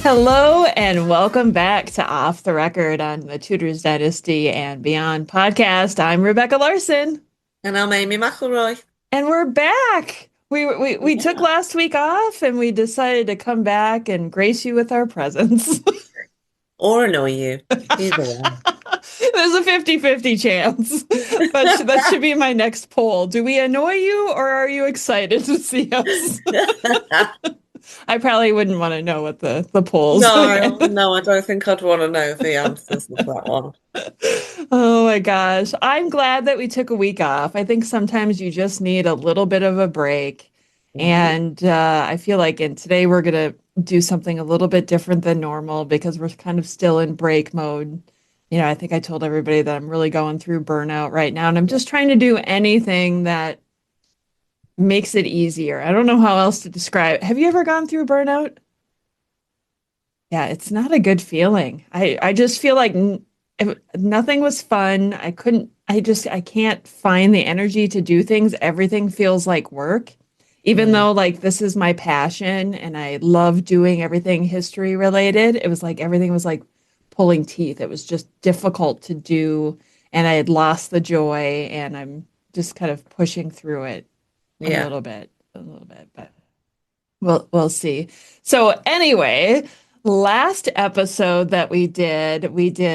Hello and welcome back to Off the Record on the Tudors Dynasty and Beyond podcast. I'm Rebecca Larson, And I'm Amy McElroy. and we're back. We took Yeah. last week off, and we decided to come back and grace you with our presence. Or annoy you. Either way. There's a 50-50 chance. That should be my next poll. Do we annoy you, or are you excited to see us? I probably wouldn't want to know what the polls. No, I don't think I'd want to know the answers of that one. Oh my gosh. I'm glad that we took a week off. I think sometimes you just need a little bit of a break. Hmm. And I feel like today we're going to do something a little bit different than normal because we're kind of still in break mode. I think I told everybody that I'm really going through burnout right now, and I'm just trying to do anything that makes it easier. I don't know how else to describe it. Have you ever gone through burnout? Yeah, it's not a good feeling. I just feel like nothing was fun. I can't find the energy to do things. Everything feels like work, even Mm. though like this is my passion and I love doing everything history related. It was like everything was like pulling teeth. It was just difficult to do, and I had lost the joy, and I'm just kind of pushing through it Yeah. a little bit, but we'll see. So anyway, last episode that we did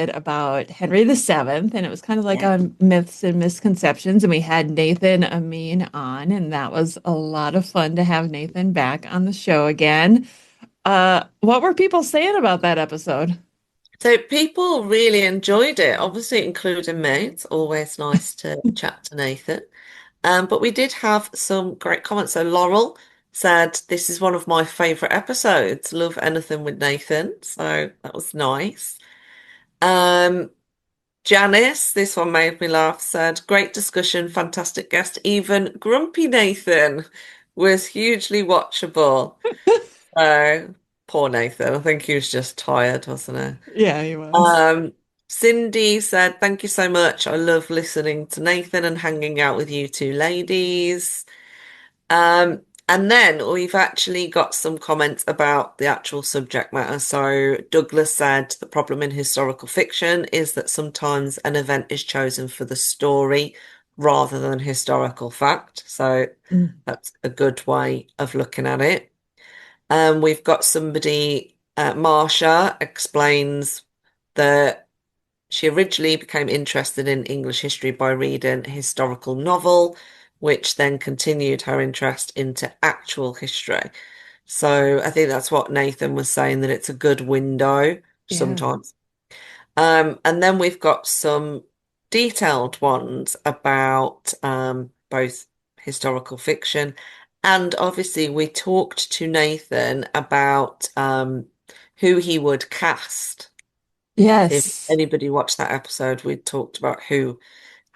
about Henry VII, and it was kind of like Yeah. on myths and misconceptions, and we had Nathan Amin on, and that was a lot of fun to have Nathan back on the show again. What were people saying about that episode? So people really enjoyed it, obviously including me. It's always nice to chat to Nathan. But we did have some great comments. So Laurel said, "This is one of my favorite episodes. Love anything with Nathan." So that was nice. Um, Janice, this one made me laugh, said, "Great discussion, fantastic guest. Even Grumpy Nathan was hugely watchable." So, poor Nathan. I think he was just tired, wasn't he? Yeah, he was. Um, Cindy said, "Thank you so much. I love listening to Nathan and hanging out with you two ladies." And then we've actually got some comments about the actual subject matter. So Douglas said the problem in historical fiction is that sometimes an event is chosen for the story rather than historical fact. So Mm. that's a good way of looking at it. We've got somebody, Marsha explains that she originally became interested in English history by reading a historical novel, which then continued her interest into actual history. So I think that's what Nathan was saying, that it's a good window Yeah. sometimes. And then we've got some detailed ones about both historical fiction, and obviously we talked to Nathan about who he would cast. If Yes. anybody watched that episode, we talked about who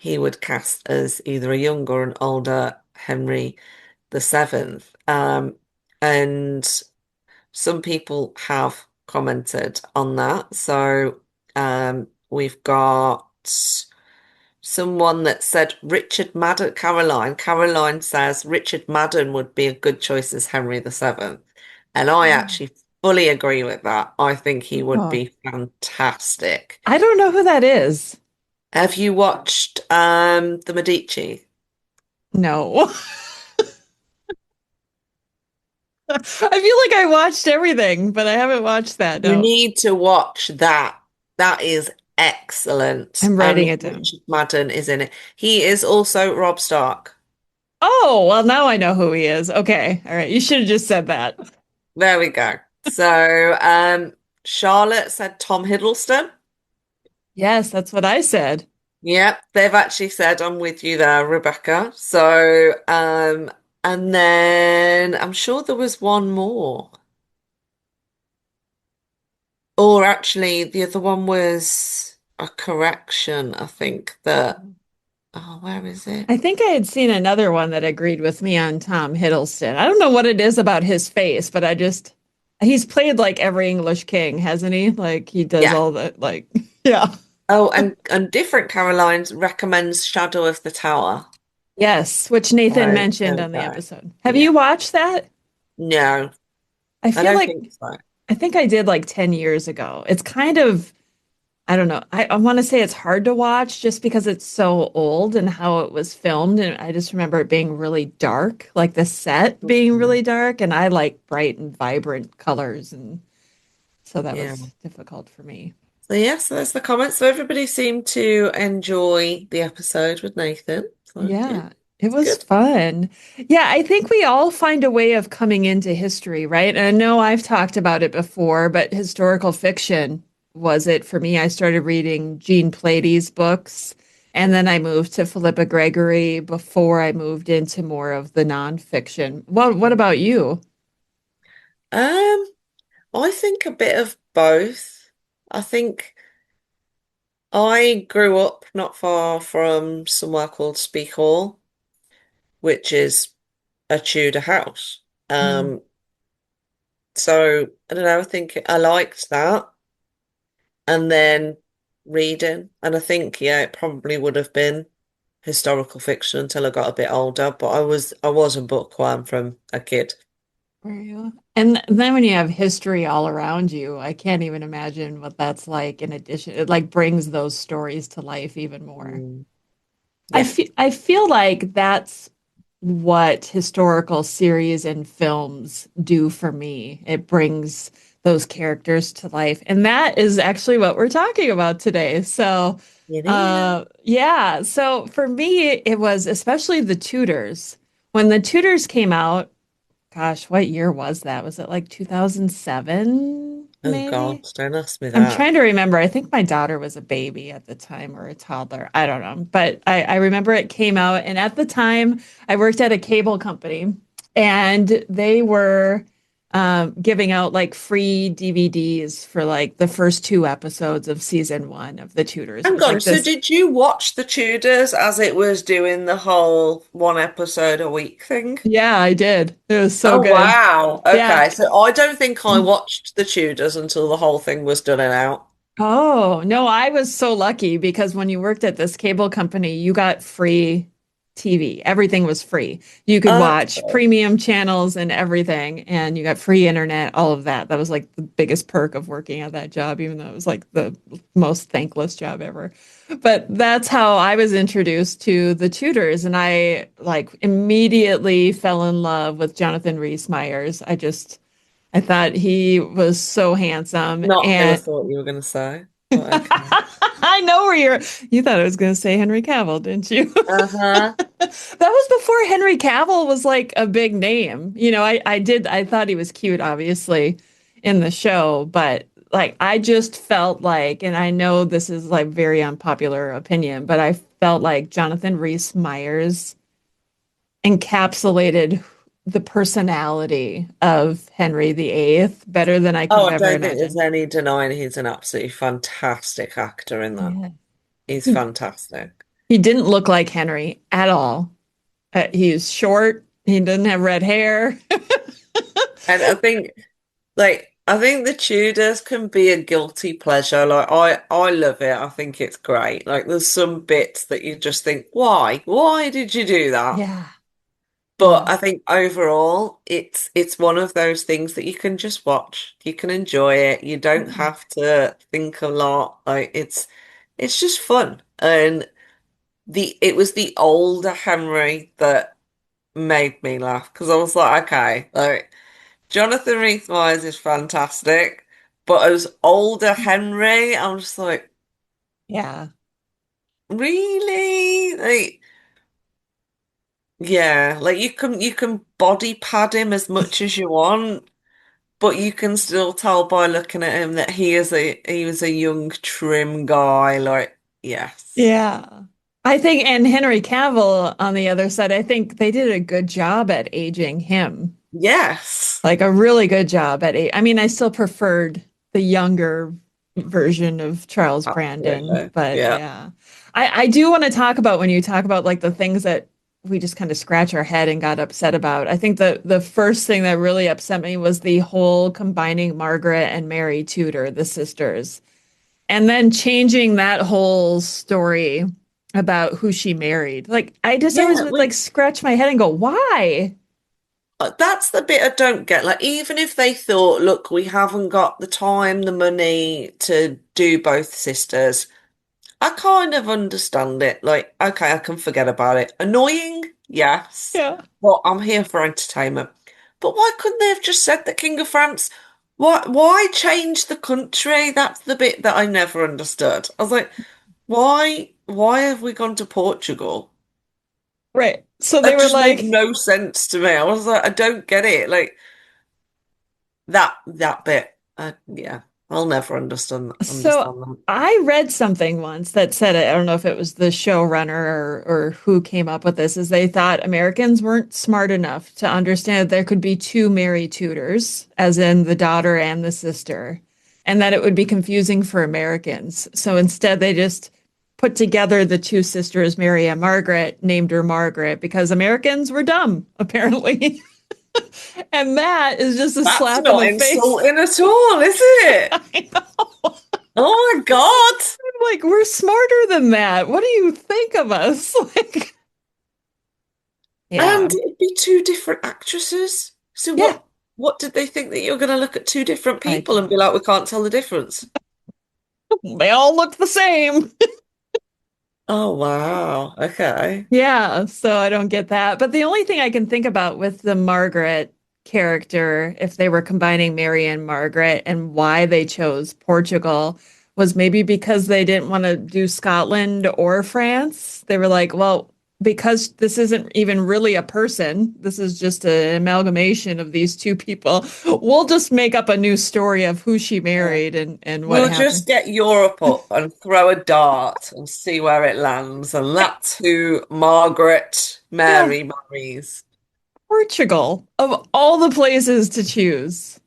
he would cast as either a young or an older Henry the Seventh. And some people have commented on that. So we've got someone that said Richard Madden, Caroline. Caroline says Richard Madden would be a good choice as Henry the Seventh. And I Oh. actually fully agree with that. I think he would Oh. be fantastic. I don't know who that is. Have you watched The Medici? No. I feel like I watched everything, but I haven't watched that. You No. need to watch that. That is excellent. I'm writing And it down. Richard Madden is in it. He is also Rob Stark. Oh, well, now I know who he is. Okay. All right. You should have just said that. There we go. So, Charlotte said Tom Hiddleston. Yes, that's what I said. Yep, they've actually said I'm with you there, Rebecca. So, and then I'm sure there was one more. Or actually, the other one was a correction, I think that, oh, where is it? I think I had seen another one that agreed with me on Tom Hiddleston. I don't know what it is about his face, but he's played like every English king, hasn't he? Like he does Yeah. all the like, yeah. Oh, and different Carolines recommends Shadow of the Tower. Yes, which Nathan There mentioned we on the go. episode. Have Yeah. you watched that? No, I I feel don't like think so. I think I did like 10 years ago. It's kind of, I don't know. I want to say it's hard to watch just because it's so old and how it was filmed. And I just remember it being really dark, like the set being Mhm. really dark. And I like bright and vibrant colors. And so that Yeah. was difficult for me. So yes, there's the comments. So everybody seemed to enjoy the episode with Nathan. So yeah, Yeah, it it's was good. fun. Yeah, I think we all find a way of coming into history, right? And I know I've talked about it before, but historical fiction was it for me. I started reading Jean Plady's books, and then I moved to Philippa Gregory before I moved into more of the nonfiction. Well, what about you? Um, I think a bit of both. I think I grew up not far from somewhere called Speke Hall, which is a Tudor house. Mm, Um, so I don't know, I think I liked that. And then reading, and I think, yeah, it probably would have been historical fiction until I got a bit older, but I was a bookworm from a kid. were you? And then when you have history all around you, I can't even imagine what that's like in addition. It like brings those stories to life even more. Mm, yeah. I feel like that's what historical series and films do for me. It brings those characters to life. And that is actually what we're talking about today. So, It is. yeah. So for me, it was especially the Tudors. When the Tudors came out, gosh, what year was that? Was it like 2007, Oh God, maybe? don't ask me I'm that. trying to remember. I think my daughter was a baby at the time or a toddler. I don't know. But I remember it came out. And at the time, I worked at a cable company and they were giving out like free DVDs for like the first two episodes of season one of The Tudors. It Hang was on, like so this. did you watch The Tudors as it was doing the whole one episode a week thing? Yeah, I did. It was so Oh good. wow. Yeah. Okay, so I don't think I watched The Tudors until the whole thing was done and out. Oh, no, I was so lucky because when you worked at this cable company, you got free TV. Everything was free. You could watch Okay. premium channels and everything, and you got free internet, all of that. That was like the biggest perk of working at that job, even though it was like the most thankless job ever. But that's how I was introduced to the Tudors, and I like immediately fell in love with Jonathan Rhys Meyers. I thought he was so handsome Not who I and thought you were going to say, but okay. I know where you thought I was going to say Henry Cavill, didn't you? Uh-huh. That was before Henry Cavill was like a big name. I thought he was cute, obviously, in the show, but like I just felt like, and I know this is like very unpopular opinion, but I felt like Jonathan Rhys Meyers encapsulated the personality of Henry VIII better than I could Oh, have I ever don't think there's imagined. any denying he's an absolutely fantastic actor in that. Yeah. He's He fantastic. he didn't look like Henry at all. He's short. He doesn't have red hair. And I think the Tudors can be a guilty pleasure. Like I love it. I think it's great. Like there's some bits that you just think, why? Why did you do that? Yeah, But yeah, I think overall it's one of those things that you can just watch. You can enjoy it. You don't yeah, have to think a lot. Like it's just fun. And it was the older Henry that made me laugh because I was like, okay, like Jonathan Rhys-Meyers is fantastic, but as older Henry, I'm just like, yeah, really? Like, yeah, like you can body pad him as much as you want, but you can still tell by looking at him that he was a young, trim guy. Like, yes. yeah. I think, and Henry Cavill on the other side, I think they did a good job at aging him. Yes. Like a really good job at I mean, I still preferred the younger version of Charles Brandon, Absolutely. but Yeah. yeah. I do want to talk about when you talk about like the things that we just kind of scratch our head and got upset about. I think the first thing that really upset me was the whole combining Margaret and Mary Tudor, the sisters, and then changing that whole story about who she married. Like I just always Yeah, would like we scratch my head and go, why? That's the bit I don't get. Like, even if they thought, look, we haven't got the time, the money to do both sisters, I kind of understand it. Like, okay, I can forget about it. Annoying, yes, Yeah. but I'm here for entertainment. But why couldn't they have just said the King of France? Why change the country? That's the bit that I never understood. I was like, why have we gone to Portugal? Right. So they That were just made like, no sense to me. I was like, I don't get it. Like that bit. Yeah, I'll never so understand that. I read something once that said it. I don't know if it was the showrunner or who came up with this, is they thought Americans weren't smart enough to understand that there could be two Mary Tudors, as in the daughter and the sister, and that it would be confusing for Americans. So instead, they just put together the two sisters, Mary and Margaret, named her Margaret because Americans were dumb, apparently. And that is just a That's slap in not the face. insulting at all, is it? I know. Oh my God. Like, we're smarter than that. What do you think of us? Like, yeah. And it'd be two different actresses. So Yeah. what did they think that you're going to look at two different I people don't and be know. like, we can't tell the difference? They all look the same. Oh wow. Okay. Yeah, so I don't get that. But the only thing I can think about with the Margaret character, if they were combining Mary and Margaret and why they chose Portugal, was maybe because they didn't want to do Scotland or France. They were like, well, because this isn't even really a person, this is just an amalgamation of these two people. We'll just make up a new story of who she Yeah. married and what We'll happened. just get Europe up and throw a dart and see where it lands. And that's who Margaret Yeah, Mary marries. Portugal, of all the places to choose.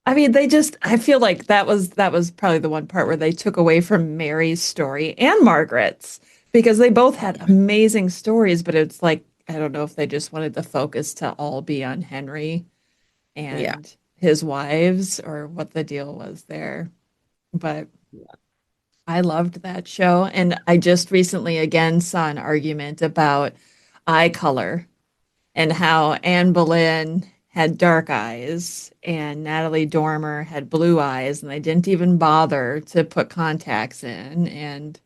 I mean, I feel like that was probably the one part where they took away from Mary's story and Margaret's because they both had amazing stories, but it's like I don't know if they just wanted the focus to all be on Henry Yeah. and his wives or what the deal was there. But I loved that show, and I just recently again saw an argument about eye color and how Anne Boleyn had dark eyes and Natalie Dormer had blue eyes, and they didn't even bother to put contacts in. And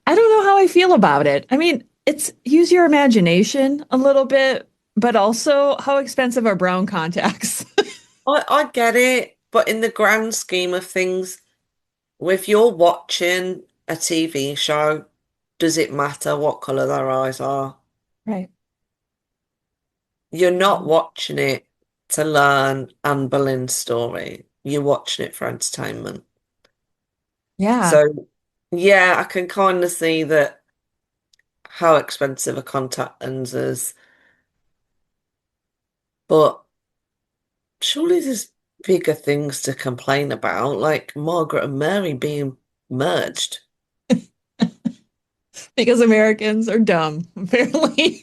I don't know how I feel about it. I mean, it's use your imagination a little bit, but also how expensive are brown contacts? I get it, but in the grand scheme of things, if you're watching a TV show, does it matter what color their eyes are? Right. You're not watching it to learn Anne Boleyn's story. You're watching it for entertainment. Yeah. So, yeah, I can kind of see that how expensive a contact lens is, but surely there's bigger things to complain about, like Margaret and Mary being merged. Because Americans are dumb, apparently.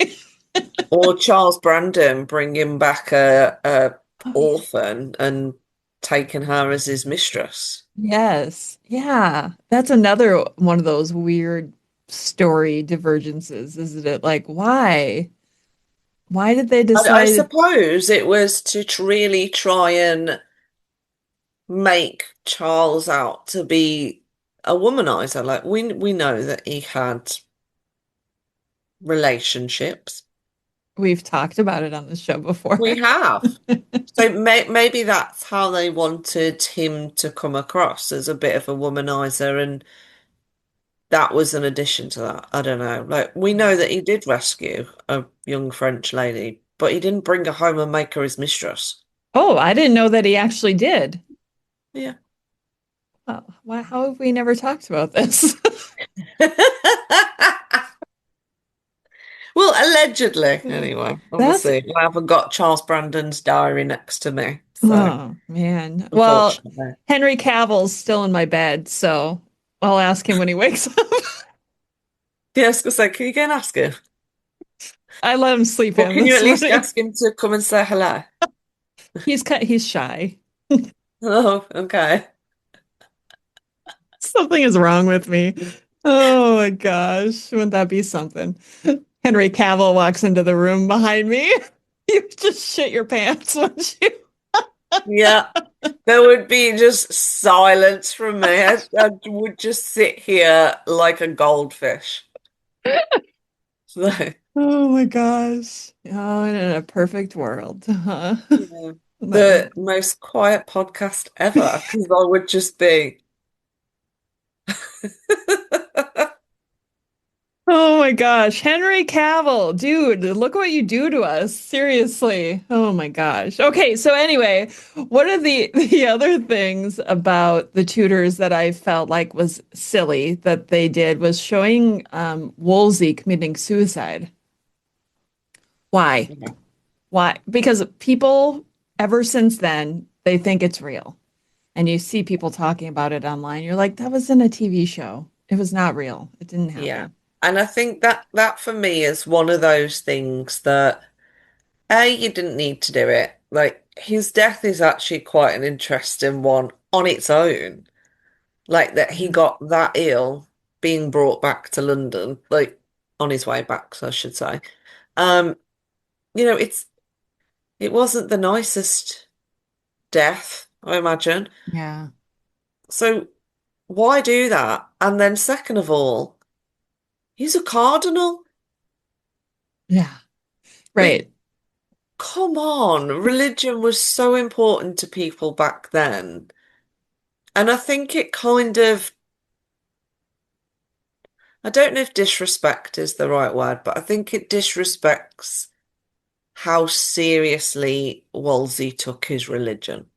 Or Charles Brandon bringing back a Oh, yeah. orphan and taking her as his mistress. Yes. Yeah. That's another one of those weird story divergences, isn't it? Like, why? Why did they I decide? suppose it was to really try and make Charles out to be a womanizer. Like we know that he had relationships. We've talked about it on the show before. We have. So maybe that's how they wanted him to come across as a bit of a womanizer, and that was an addition to that. I don't know. Like we know that he did rescue a young French lady, but he didn't bring her home and make her his mistress. Oh, I didn't know that he actually did. Yeah. Oh, why, how have we never talked about this? Well, allegedly, Oh, anyway. that's Obviously, I haven't got Charles Brandon's diary next to me, so oh man. Well, unfortunately. Henry Cavill's still in my bed, so I'll ask him when he wakes up. Yes, because like, can you go and ask him? I let him sleep Or in can you this at least morning. ask him to come and say hello? He's shy. Oh, okay. Something is wrong with me. Oh my gosh, wouldn't that be something? Henry Cavill walks into the room behind me. You just shit your pants, wouldn't you? Yeah, there would be just silence from me. I would just sit here like a goldfish. So, Oh my gosh. Oh, in a perfect world. Huh? yeah. That The would. most quiet podcast ever, because I would just be. Oh my gosh. Henry Cavill, dude, look what you do to us. Seriously. Oh my gosh. Okay, so anyway, what are the other things about the Tudors that I felt like was silly that they did was showing Wolsey committing suicide. Why? Yeah. Why? Because people ever since then, they think it's real. And you see people talking about it online. You're like, that was in a TV show. It was not real. It didn't Yeah. happen. And I think that for me is one of those things that A, you didn't need to do it. Like his death is actually quite an interesting one on its own. Like that he Yeah. got that ill being brought back to London, like on his way back, so I should say. Um, it wasn't the nicest death, I imagine. Yeah. So why do that? And then second of all, he's a cardinal. Yeah. Like, Right. come on, religion was so important to people back then. And I think it kind of, I don't know if disrespect is the right word, but I think it disrespects how seriously Wolsey took his religion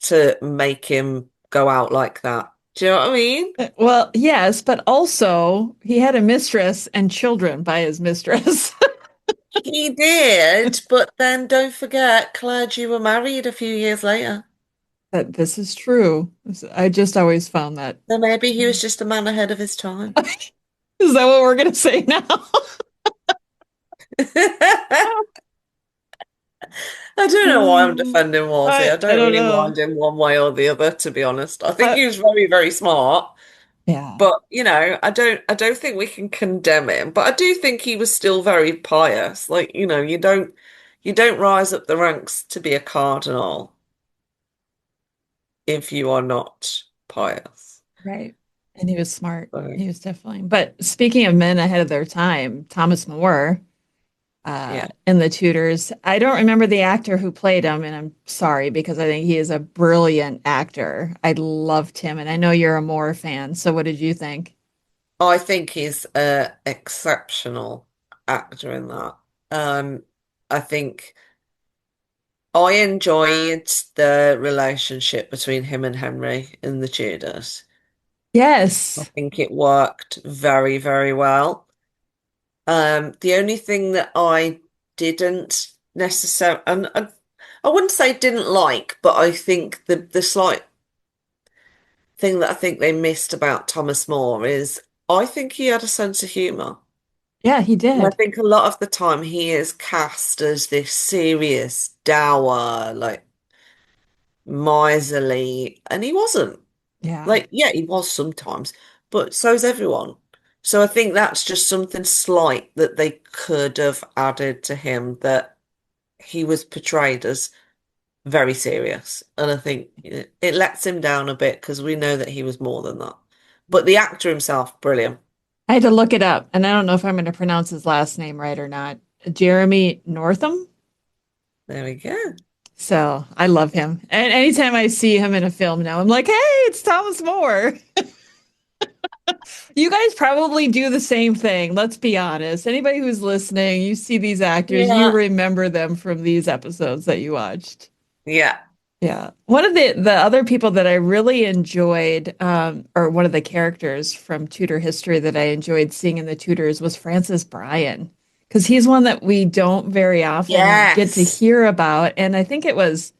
to make him go out like that. Do you know what I mean? Well, yes, but also he had a mistress and children by his mistress. He did, but then don't forget, clergy were married a few years later. That this is true. I just always found that. So maybe he was just a man ahead of his time. Is that what we're gonna say now? I don't know why I'm Um, defending Wolsey. I I don't don't really know. mind him one way or the other, to be honest. I think I, he was very, very smart. yeah. But I don't think we can condemn him. But I do think he was still very pious. Like, you don't rise up the ranks to be a cardinal if you are not pious. Right. And he was smart. So, He was definitely. But speaking of men ahead of their time, Thomas More, yeah. in The Tudors, I don't remember the actor who played him, and I'm sorry because I think he is a brilliant actor. I loved him, and I know you're a Moore fan. So what did you think? I think he's a exceptional actor in that. Um, I think I enjoyed the relationship between him and Henry in the Tudors. I Yes. think it worked very, very well. The only thing that I didn't necessarily, and I wouldn't say didn't like, but I think the slight thing that I think they missed about Thomas More is I think he had a sense of humor. Yeah, he And I did. think a lot of the time he is cast as this serious, dour, like miserly, and he wasn't. Yeah. Like, yeah, he was sometimes, but so's everyone. So I think that's just something slight that they could have added to him that he was portrayed as very serious. And I think it lets him down a bit because we know that he was more than that. But the actor himself, brilliant. I had to look it up, and I don't know if I'm going to pronounce his last name right or not. Jeremy Northam. There we go. So I love him. And anytime I see him in a film now, I'm like, hey, it's Thomas More. You guys probably do the same thing. Let's be honest. Anybody who's listening, you see these actors, you Yeah. remember them from these episodes that you watched. Yeah. Yeah. One of the other people that I really enjoyed, or one of the characters from Tudor history that I enjoyed seeing in the Tudors was Francis Bryan, because he's one that we don't very often get to Yes. hear about. And I think is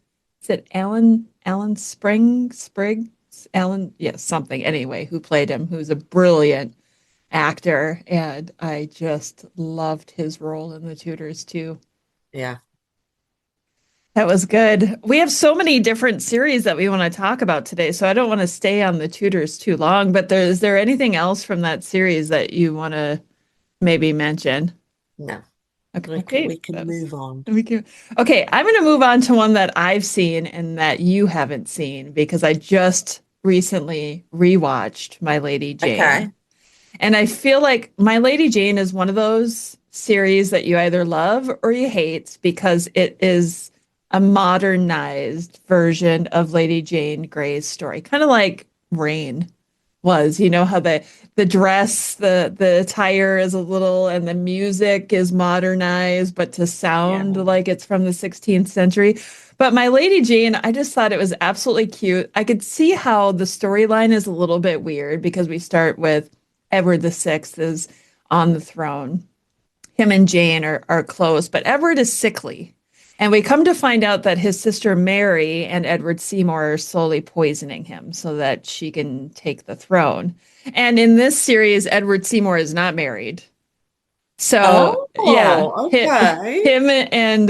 it Alan Spriggs, Alan, yeah, something anyway, who played him, who's a brilliant actor, and I just loved his role in the Tudors too. Yeah. That was good. We have so many different series that we want to talk about today, so I don't want to stay on the Tudors too long, but is there anything else from that series that you want to maybe mention? No. Okay, We can that was move on. we can. Okay, I'm going to move on to one that I've seen and that you haven't seen because I just recently rewatched My Lady Jane. Okay. And I feel like My Lady Jane is one of those series that you either love or you hate because it is a modernized version of Lady Jane Grey's story, kind of like Rain was. You know how the dress, the attire is a little, and the music is modernized, but to Yeah. sound like it's from the 16th century. But My Lady Jane, I just thought it was absolutely cute. I could see how the storyline is a little bit weird because we start with Edward the Sixth is on the throne. Him and Jane are close, but Edward is sickly. And we come to find out that his sister Mary and Edward Seymour are slowly poisoning him so that she can take the throne. And in this series, Edward Seymour is not married. So, yeah, Oh, okay. him and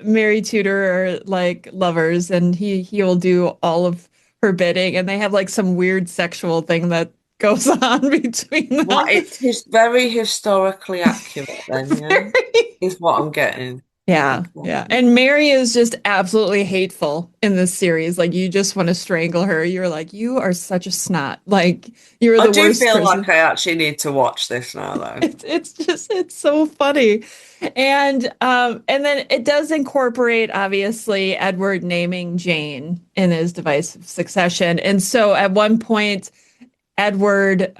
Mary Tudor are like lovers, and he will do all of her bidding, and they have like some weird sexual thing that goes on between Well, them. it is very historically accurate then, yeah, Very is what I'm getting. Yeah, yeah. Okay. And Mary is just absolutely hateful in this series. Like you just want to strangle her. You're like, you are such a snot. Like you're I the do worst feel like person. I actually need to watch this now, though. It's just it's so funny. And then it does incorporate obviously Edward naming Jane in his device of succession. And so at one point Edward,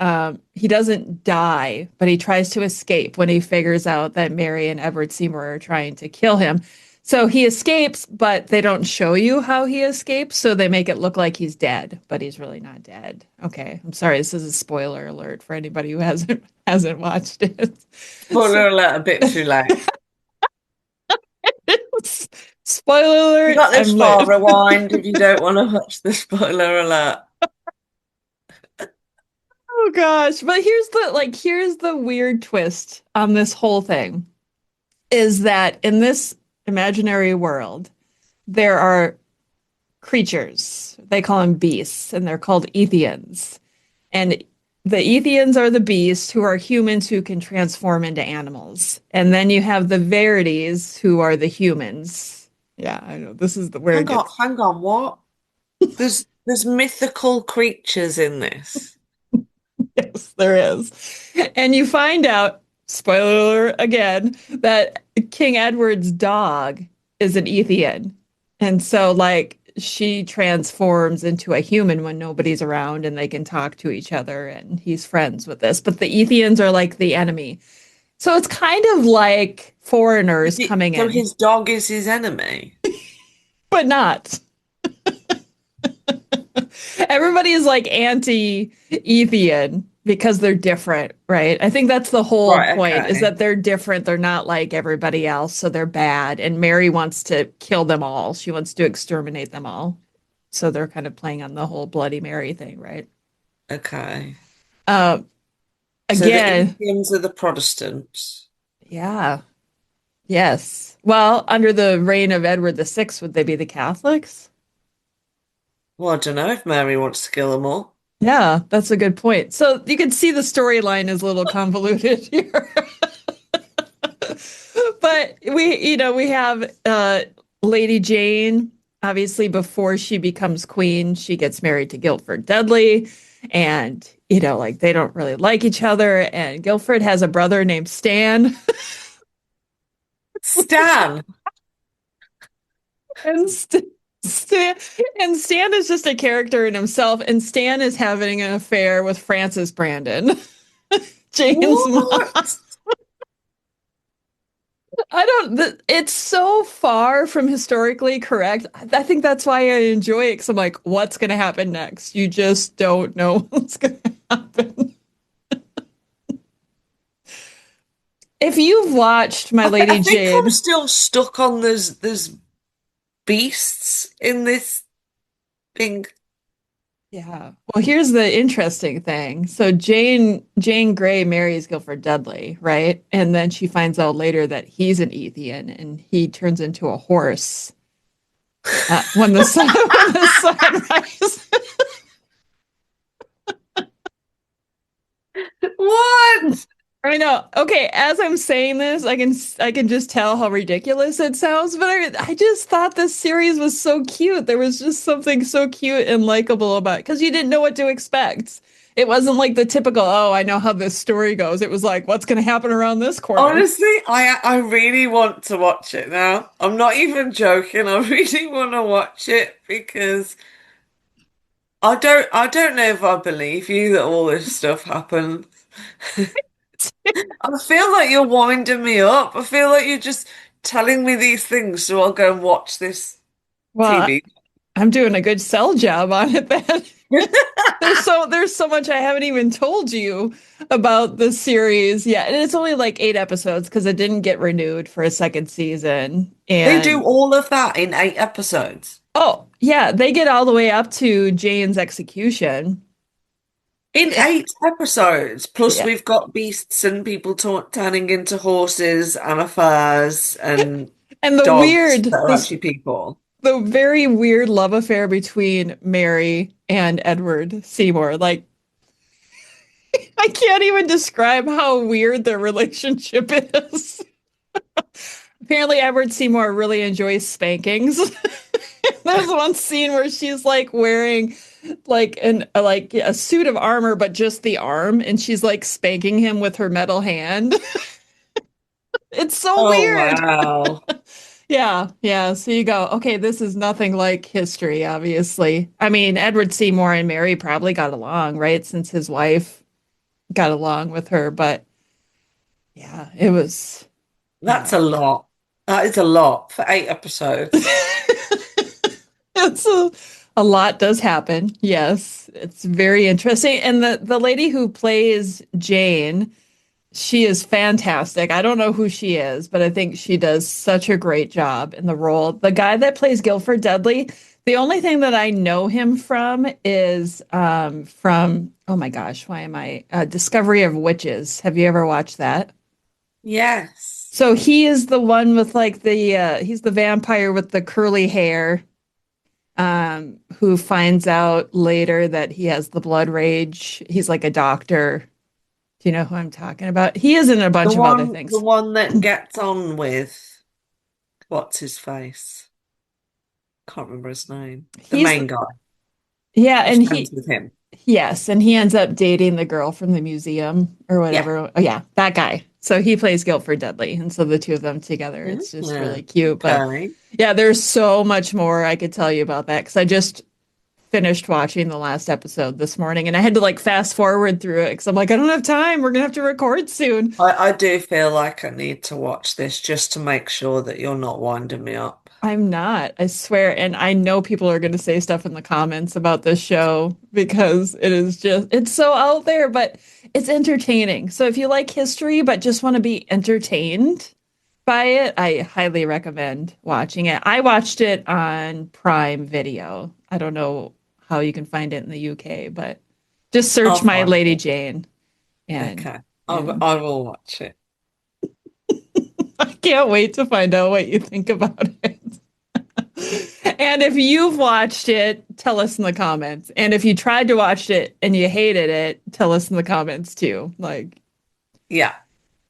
he doesn't die, but he tries to escape when he figures out that Mary and Edward Seymour are trying to kill him. So he escapes, but they don't show you how he escapes, so they make it look like he's dead, but he's really not dead. Okay, I'm sorry, this is a spoiler alert for anybody who hasn't watched it. So, Spoiler alert, a bit too late. spoiler You alert, got this I'm far, late. rewind if you don't want to watch the spoiler alert. Oh gosh, but here's the weird twist on this whole thing. Is that in this imaginary world, there are creatures. They call them beasts, and they're called Ethians. And the Ethians are the beasts who are humans who can transform into animals. And then you have the Verities who are the humans. Yeah, I know. This is where it gets. Hang on, what? There's mythical creatures in this. Yes, there is. And you find out, spoiler alert again, that King Edward's dog is an Ethian. And so, like, she transforms into a human when nobody's around and they can talk to each other, and he's friends with this. But the Ethians are like the enemy. So it's kind of like foreigners coming So in, his dog is his enemy? but not. Everybody is like anti-Ethian because they're different, right? I think that's the whole Right, point is okay. that they're different. They're not like everybody else, so they're bad. And Mary wants to kill them all. She wants to exterminate them all. So they're kind of playing on the whole Bloody Mary thing, right? Okay. Uh, So the again, Indians are the Protestants. yeah, yes. Well, under the reign of Edward the Sixth, would they be the Catholics? Well, I don't know if Mary wants to kill them all. Yeah, that's a good point. So you can see the storyline is a little convoluted here. But we have Lady Jane. Obviously, before she becomes queen, she gets married to Guilford Dudley, and like they don't really like each other. And Guilford has a brother named Stan, Stan! and Stan, and Stan is just a character in himself. And Stan is having an affair with Frances Brandon, Jane's mom. What? I don't, it's so far from historically correct. I think that's why I enjoy it because I'm like, what's going to happen next? You just don't know what's going to happen. If you've watched My I Lady think I'm Jane, still stuck on there's beasts in this thing. yeah. Well, here's the interesting thing. So Jane Grey marries Guilford Dudley, right? And then she finds out later that he's an Ethian and he turns into a horse when the sun when the sun rises. What? I know. Okay, as I'm saying this, I can just tell how ridiculous it sounds, but I just thought this series was so cute. There was just something so cute and likable about it because you didn't know what to expect. It wasn't like the typical, oh, I know how this story goes. It was like, what's going to happen around this corner? Honestly, I really want to watch it now. I'm not even joking. I really want to watch it because I don't know if I believe you that all this stuff happened. I feel like you're winding me up. I feel like you're just telling me these things so I'll go and watch this Well, TV. I'm doing a good sell job on it then. There's so much I haven't even told you about the series yet. And it's only like 8 episodes because it didn't get renewed for a second season. They do And all of that in 8 episodes. oh, yeah, they get all the way up to Jane's execution. In Yeah, 8 episodes. Plus, yeah. we've got beasts and people turning into horses and affairs and And the dogs weird, that are this actually people. the very weird love affair between Mary and Edward Seymour. Like, I can't even describe how weird their relationship is. Apparently, Edward Seymour really enjoys spankings. There's one scene where she's like wearing like a suit of armor, but just the arm, and she's like spanking him with her metal hand. It's so Oh, weird. wow. Yeah, yeah. So you go, okay, this is nothing like history, obviously. I mean, Edward Seymour and Mary probably got along, right? Since his wife got along with her, but yeah, it was, That's yeah. a lot. That is a lot for 8 episodes. It's a lot does happen. Yes, it's very interesting. And the lady who plays Jane, she is fantastic. I don't know who she is, but I think she does such a great job in the role. The guy that plays Guilford Dudley, the only thing that I know him from is from, oh my gosh, why am I Discovery of Witches. Have you ever watched that? Yes. So he is the one with like he's the vampire with the curly hair who finds out later that he has the blood rage. He's like a doctor. Do you know who I'm talking about? He is in a The bunch of other one, the things. one that gets on with what's his face? Can't remember his name. The He's main guy. yeah, He's and friends he with him. yes, and he ends up dating the girl from the museum or Yeah. whatever. Oh yeah, that guy. So he plays Guilford Dudley, and so the two of them together, it's just Yeah. really cute. But Okay. yeah, there's so much more I could tell you about that because I just finished watching the last episode this morning, and I had to like fast forward through it because I'm like, I don't have time. We're gonna have to record soon. I do feel like I need to watch this just to make sure that you're not winding me up. I'm not, I swear. And I know people are going to say stuff in the comments about this show because it's so out there, but it's entertaining. So if you like history, but just want to be entertained by it, I highly recommend watching it. I watched it on Prime Video. I don't know how you can find it in the UK, but just search I'll My find Lady it. Jane. And Okay. yeah, I will watch it. I can't wait to find out what you think about it. And if you've watched it, tell us in the comments. And if you tried to watch it and you hated it, tell us in the comments too. Like, Yeah.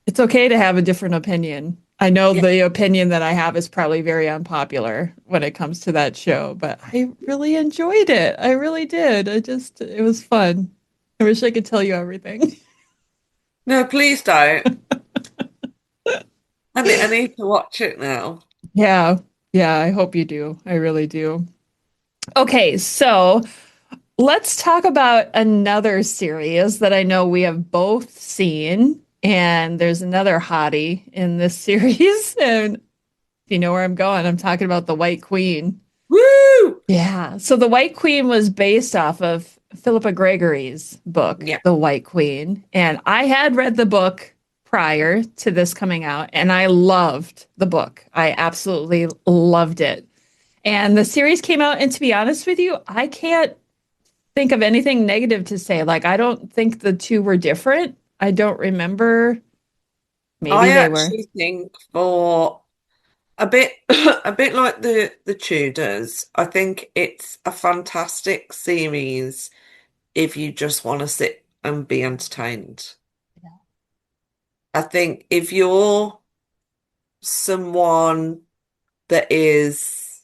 it's okay to have a different opinion. I know Yeah. the opinion that I have is probably very unpopular when it comes to that show, but I really enjoyed it. I really did. It was fun. I wish I could tell you everything. No, please don't. I need to watch it now. Yeah. Yeah. I hope you do. I really do. Okay. So let's talk about another series that I know we have both seen. And there's another hottie in this series. And if you know where I'm going, I'm talking about the White Queen. Woo! Yeah. So the White Queen was based off of Philippa Gregory's book, Yeah. The White Queen. And I had read the book prior to this coming out, and I loved the book. I absolutely loved it. And the series came out, and to be honest with you, I can't think of anything negative to say. Like, I don't think the two were different. I don't remember. Maybe I they were. actually think for a bit a bit like the Tudors, I think it's a fantastic series if you just want to sit and be entertained. I think if you're someone that is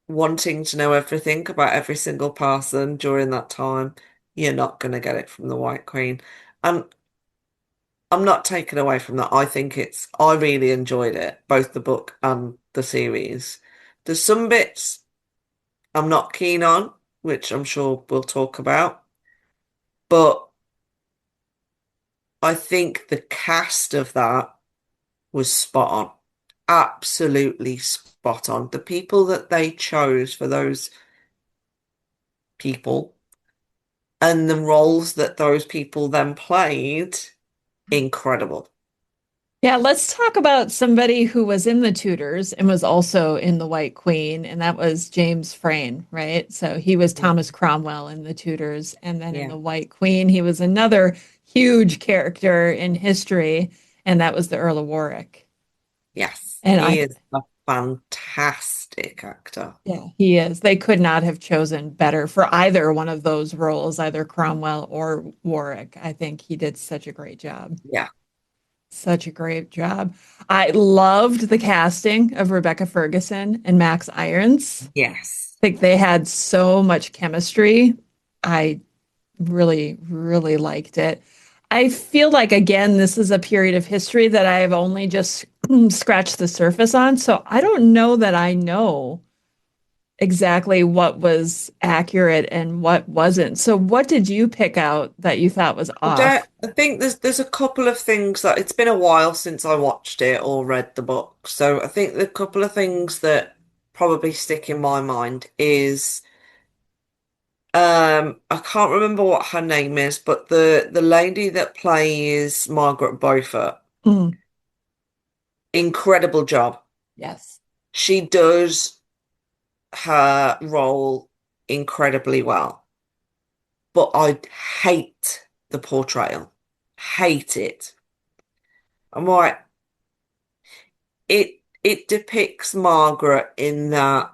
wanting to know everything about every single person during that time, you're not going to get it from the White Queen. And I'm not taken away from that. I really enjoyed it, both the book and the series. There's some bits I'm not keen on, which I'm sure we'll talk about, but I think the cast of that was spot on. Absolutely spot on. The people that they chose for those people and the roles that those people then played, incredible. Yeah, let's talk about somebody who was in the Tudors and was also in the White Queen, and that was James Frayne, right? So he was Yeah. Thomas Cromwell in the Tudors, and then in Yeah. the White Queen, he was another huge character in history, and that was the Earl of Warwick. Yes, And he I, is a fantastic actor. yeah, he is. They could not have chosen better for either one of those roles, either Cromwell or Warwick. I think he did such a great job. Yeah. Such a great job. I loved the casting of Rebecca Ferguson and Max Irons. Yes. I think they had so much chemistry. I really, really liked it. I feel like, again, this is a period of history that I have only just scratched the surface on. So I don't know that I know exactly what was accurate and what wasn't. So, what did you pick out that you thought was off? I think there's a couple of things that it's been a while since I watched it or read the book. So I think the couple of things that probably stick in my mind is I can't remember what her name is, but the lady that plays Margaret Beaufort, Mm, incredible job. yes, She does her role incredibly well. But I hate the portrayal. Hate it. I'm like, it depicts Margaret in that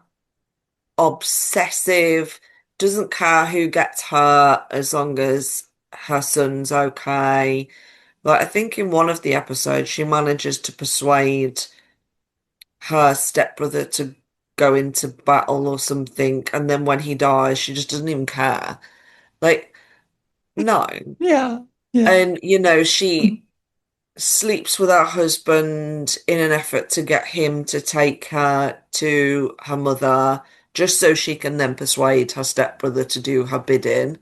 obsessive, doesn't care who gets hurt as long as her son's okay. Like I think in one of the episodes she manages to persuade her stepbrother to go into battle or something, and then when he dies, she just doesn't even care. Like, no. yeah, yeah. And she sleeps with her husband in an effort to get him to take her to her mother, just so she can then persuade her stepbrother to do her bidding.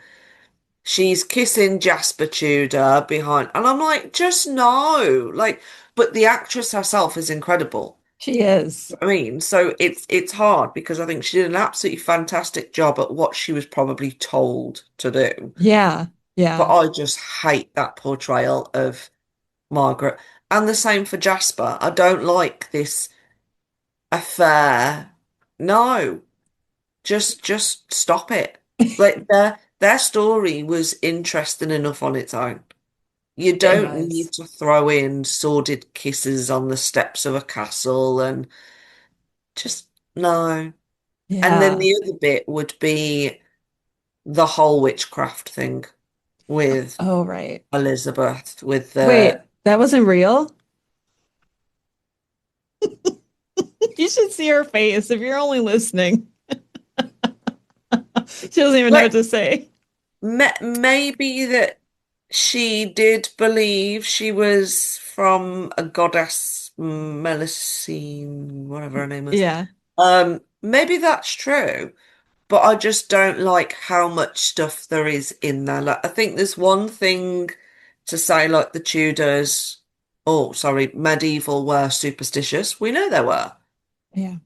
She's kissing Jasper Tudor behind, and I'm like, just no. Like, but the actress herself is incredible. She is. I mean, so it's hard because I think she did an absolutely fantastic job at what she was probably told to do. Yeah, But yeah, I just hate that portrayal of Margaret. And the same for Jasper. I don't like this affair. No, just stop it. Like their story was interesting enough on its own. You it don't was. need to throw in sordid kisses on the steps of a castle and just no. And then Yeah. the other bit would be the whole witchcraft thing with Oh, right. Elizabeth, with Wait, the that wasn't real? You should see her face if you're only listening. She doesn't even know what like to say. maybe that she did believe she was from a goddess Melusine, whatever her name was. Yeah, Maybe that's true, but I just don't like how much stuff there is in there. Like, I think there's one thing to say, like the Tudors, oh, sorry, medieval were superstitious. We know they were. yeah.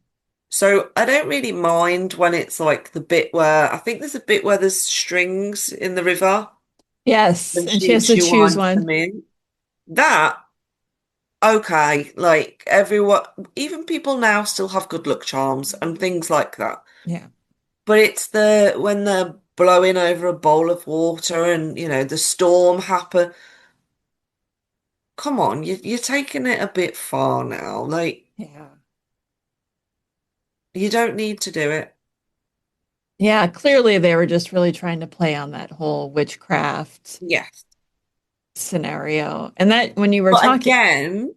So I don't really mind when it's like the bit where I think there's a bit where there's strings in the river Yes, and and she she has to she choose winds one. them in. That okay, like everyone, even people now still have good luck charms and things like that. Yeah, But it's the when they're blowing over a bowl of water and the storm happen. Come on, you're taking it a bit far now. Like yeah. you don't need to do it. Yeah, clearly they were just really trying to play on that whole witchcraft. Yes. scenario. And that when you were But talking, again,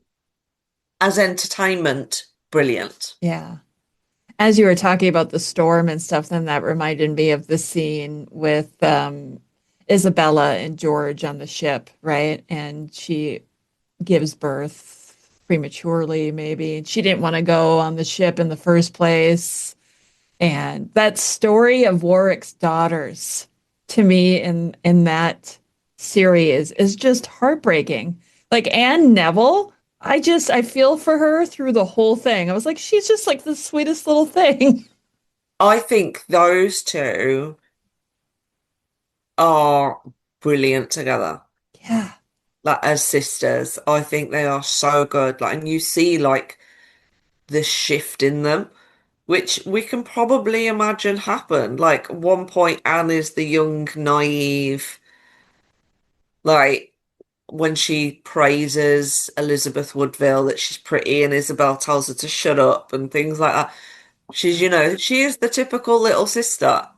as entertainment, brilliant. yeah, as you were talking about the storm and stuff, then that reminded me of the scene with Isabella and George on the ship, right? And she gives birth prematurely, maybe. And she didn't want to go on the ship in the first place. And that story of Warwick's daughters to me in that series is just heartbreaking. Like Anne Neville, I feel for her through the whole thing. I was like, she's just like the sweetest little thing. I think those two are brilliant together. Yeah. Like as sisters, I think they are so good. Like, and you see like the shift in them, which we can probably imagine happen. Like one point, Anne is the young, naive, like when she praises Elizabeth Woodville that she's pretty and Isabel tells her to shut up and things like that. She's, she is the typical little sister.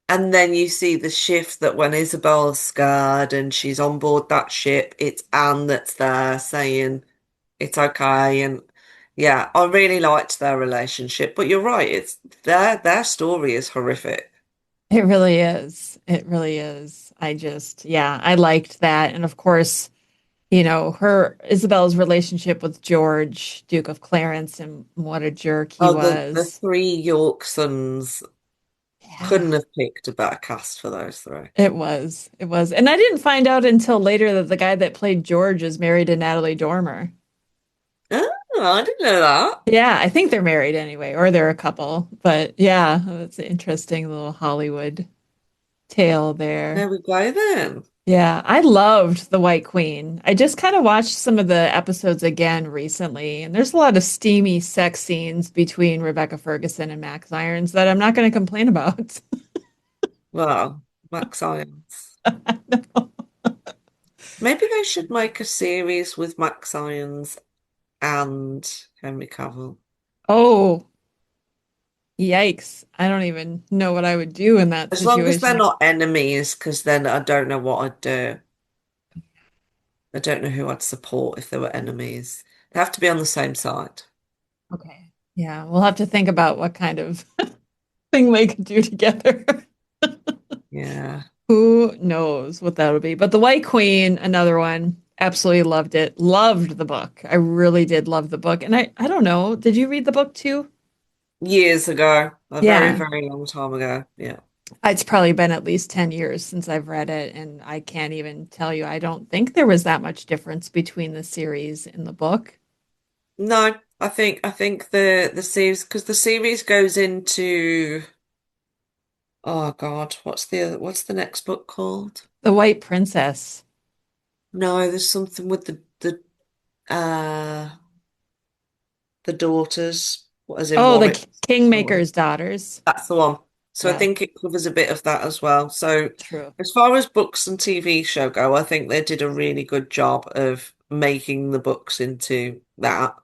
And then you see the shift that when Isabel's scared and she's on board that ship, it's Anne that's there saying it's okay. And yeah, I really liked their relationship. But you're right, it's their story is horrific. It really is. It really is. Yeah, I liked that. And of course, her Isabella's relationship with George, Duke of Clarence, and what a jerk he Oh, the was. three York sons Yeah, couldn't have picked a better cast for those three. it was. It was. And I didn't find out until later that the guy that played George is married to Natalie Dormer. Oh, I didn't know that. Yeah, I think they're married anyway, or they're a couple. But yeah, that's an interesting little Hollywood tale there. There we go then. Yeah, I loved The White Queen. I just kind of watched some of the episodes again recently, and there's a lot of steamy sex scenes between Rebecca Ferguson and Max Irons that I'm not going to complain about. Well, Max Irons. Maybe they should make a series with Max Irons and Henry Cavill. Oh, yikes. I don't even know what I would do in that As long as they're situation. not enemies, because then I don't know what I'd do. I don't know who I'd support if they were enemies. They have to be on the same side. Okay. Yeah, we'll have to think about what kind of thing they could do together. Yeah. Who knows what that'll be? But The White Queen, another one, absolutely loved it. Loved the book. I really did love the book. And I don't know, did you read the book too? Years ago, a very, Yeah. very long time ago. Yeah. It's probably been at least 10 years since I've read it, and I can't even tell you. I don't think there was that much difference between the series and the book. No, I think the series because the series goes into oh God, what's the next book called? The White Princess. No, there's something with uh the daughters, as in Oh, the Warwick. Kingmaker's daughters. That's the one. So I Yeah, think it covers a bit of that as well. So true. as far as books and TV show go, I think they did a really good job of making the books into that.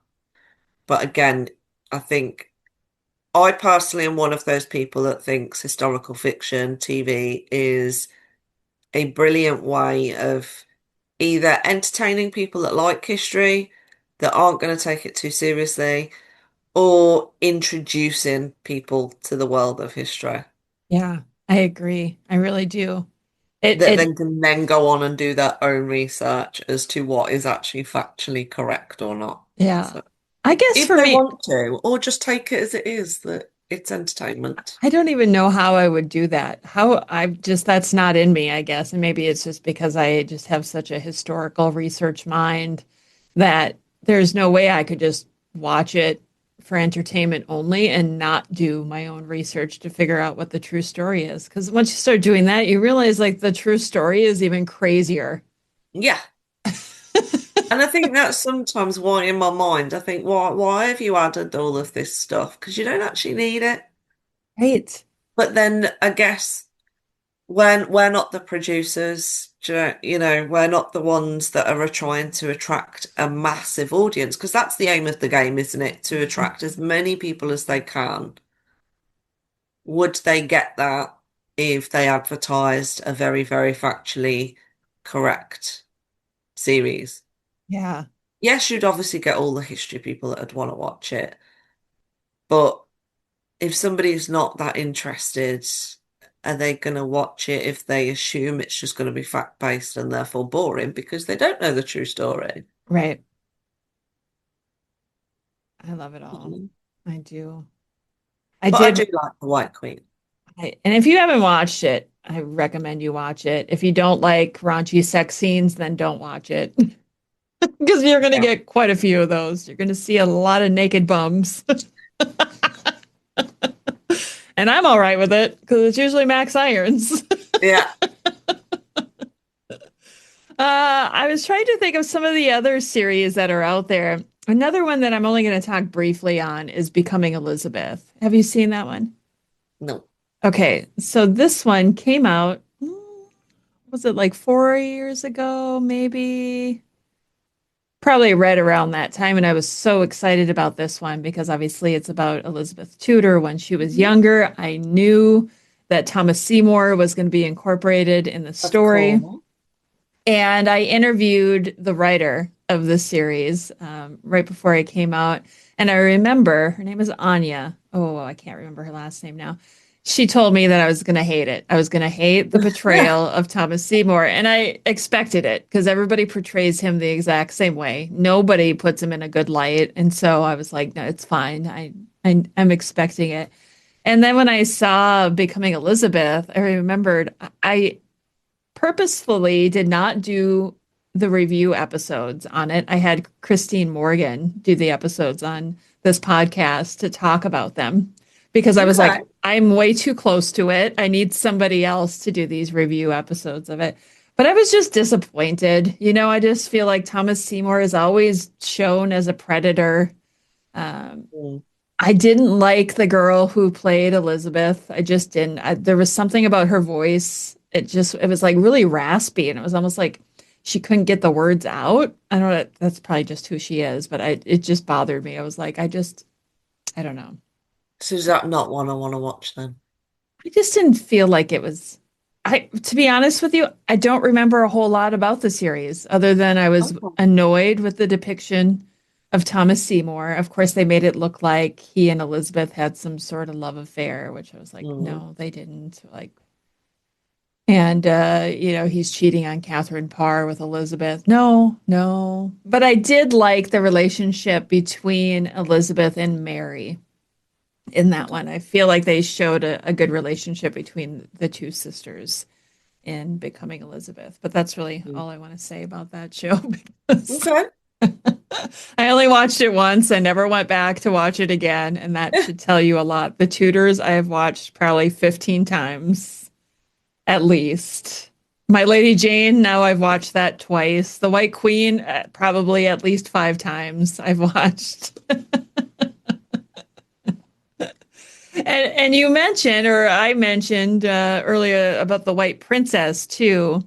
But again, I think I personally am one of those people that thinks historical fiction TV is a brilliant way of either entertaining people that like history, that aren't going to take it too seriously, or introducing people to the world of history Yeah, I agree. I really do. that It then can then go on and do their own research as to what is actually factually correct or not. yeah. So I guess if for they me, want to, or just take it as it is, that it's entertainment. I don't even know how I would do that. That's not in me, I guess. And maybe it's just because I just have such a historical research mind that there's no way I could just watch it for entertainment only and not do my own research to figure out what the true story is. Because once you start doing that, you realize like the true story is even crazier. Yeah. And I think that's sometimes why in my mind I think why have you added all of this stuff? Because you don't actually need it. Right. But then I guess when we're not the producers, we're not the ones that are trying to attract a massive audience, because that's the aim of the game, isn't it? To attract as many people as they can. Would they get that if they advertised a very, very factually correct? series. Yeah, Yes, you'd obviously get all the history people that would want to watch it, but if somebody's not that interested, are they going to watch it if they assume it's just going to be fact-based and therefore boring because they don't know the true story? right. I love it all. Mhm. I do. I But I did. do like The White Queen. And if you haven't watched it, I recommend you watch it. If you don't like raunchy sex scenes, then don't watch it because you're going to Yeah. get quite a few of those. You're going to see a lot of naked bums. And I'm all right with it because it's usually Max Irons. Yeah. I was trying to think of some of the other series that are out there. Another one that I'm only going to talk briefly on is Becoming Elizabeth. Have you seen that one? No. Okay, so this one came out, was it like 4 years ago, maybe? Probably right around that time. And I was so excited about this one because obviously it's about Elizabeth Tudor when she was Mhm. younger. I knew that Thomas Seymour was going to be incorporated in the Of story. course. And I interviewed the writer of the series right before it came out. And I remember her name is Anya. Oh, I can't remember her last name now. She told me that I was going to hate it. I was going to hate the portrayal of Thomas Seymour. And I expected it because everybody portrays him the exact same way. Nobody puts him in a good light. And so I was like, no, it's fine. I'm expecting it. And then when I saw Becoming Elizabeth, I remembered I purposefully did not do the review episodes on it. I had Christine Morgan do the episodes on this podcast to talk about them because I was Okay. like, I'm way too close to it. I need somebody else to do these review episodes of it. But I was just disappointed. I just feel like Thomas Seymour is always shown as a predator. Um, Mm. I didn't like the girl who played Elizabeth. I just didn't. There was something about her voice. It was like really raspy, and it was almost like she couldn't get the words out. I don't know. That's probably just who she is, but it just bothered me. I was like, I don't know. So is that not one I want to watch then? I just didn't feel like it was. To be honest with you, I don't remember a whole lot about the series other than I was Okay. annoyed with the depiction of Thomas Seymour. Of course, they made it look like he and Elizabeth had some sort of love affair, which I was like, Mm. no, they didn't. And he's cheating on Catherine Parr with Elizabeth. No, no. But I did like the relationship between Elizabeth and Mary in that Okay. one. I feel like they showed a good relationship between the two sisters in Becoming Elizabeth. But that's really Mm. all I want to say about that show because Okay. I only watched it once. I never went back to watch it again, and that should tell you a lot. The Tudors I have watched probably 15 times at least. My Lady Jane, now I've watched that twice. The White Queen, probably at least 5 times I've watched. And you mentioned, or I mentioned earlier about the White Princess too.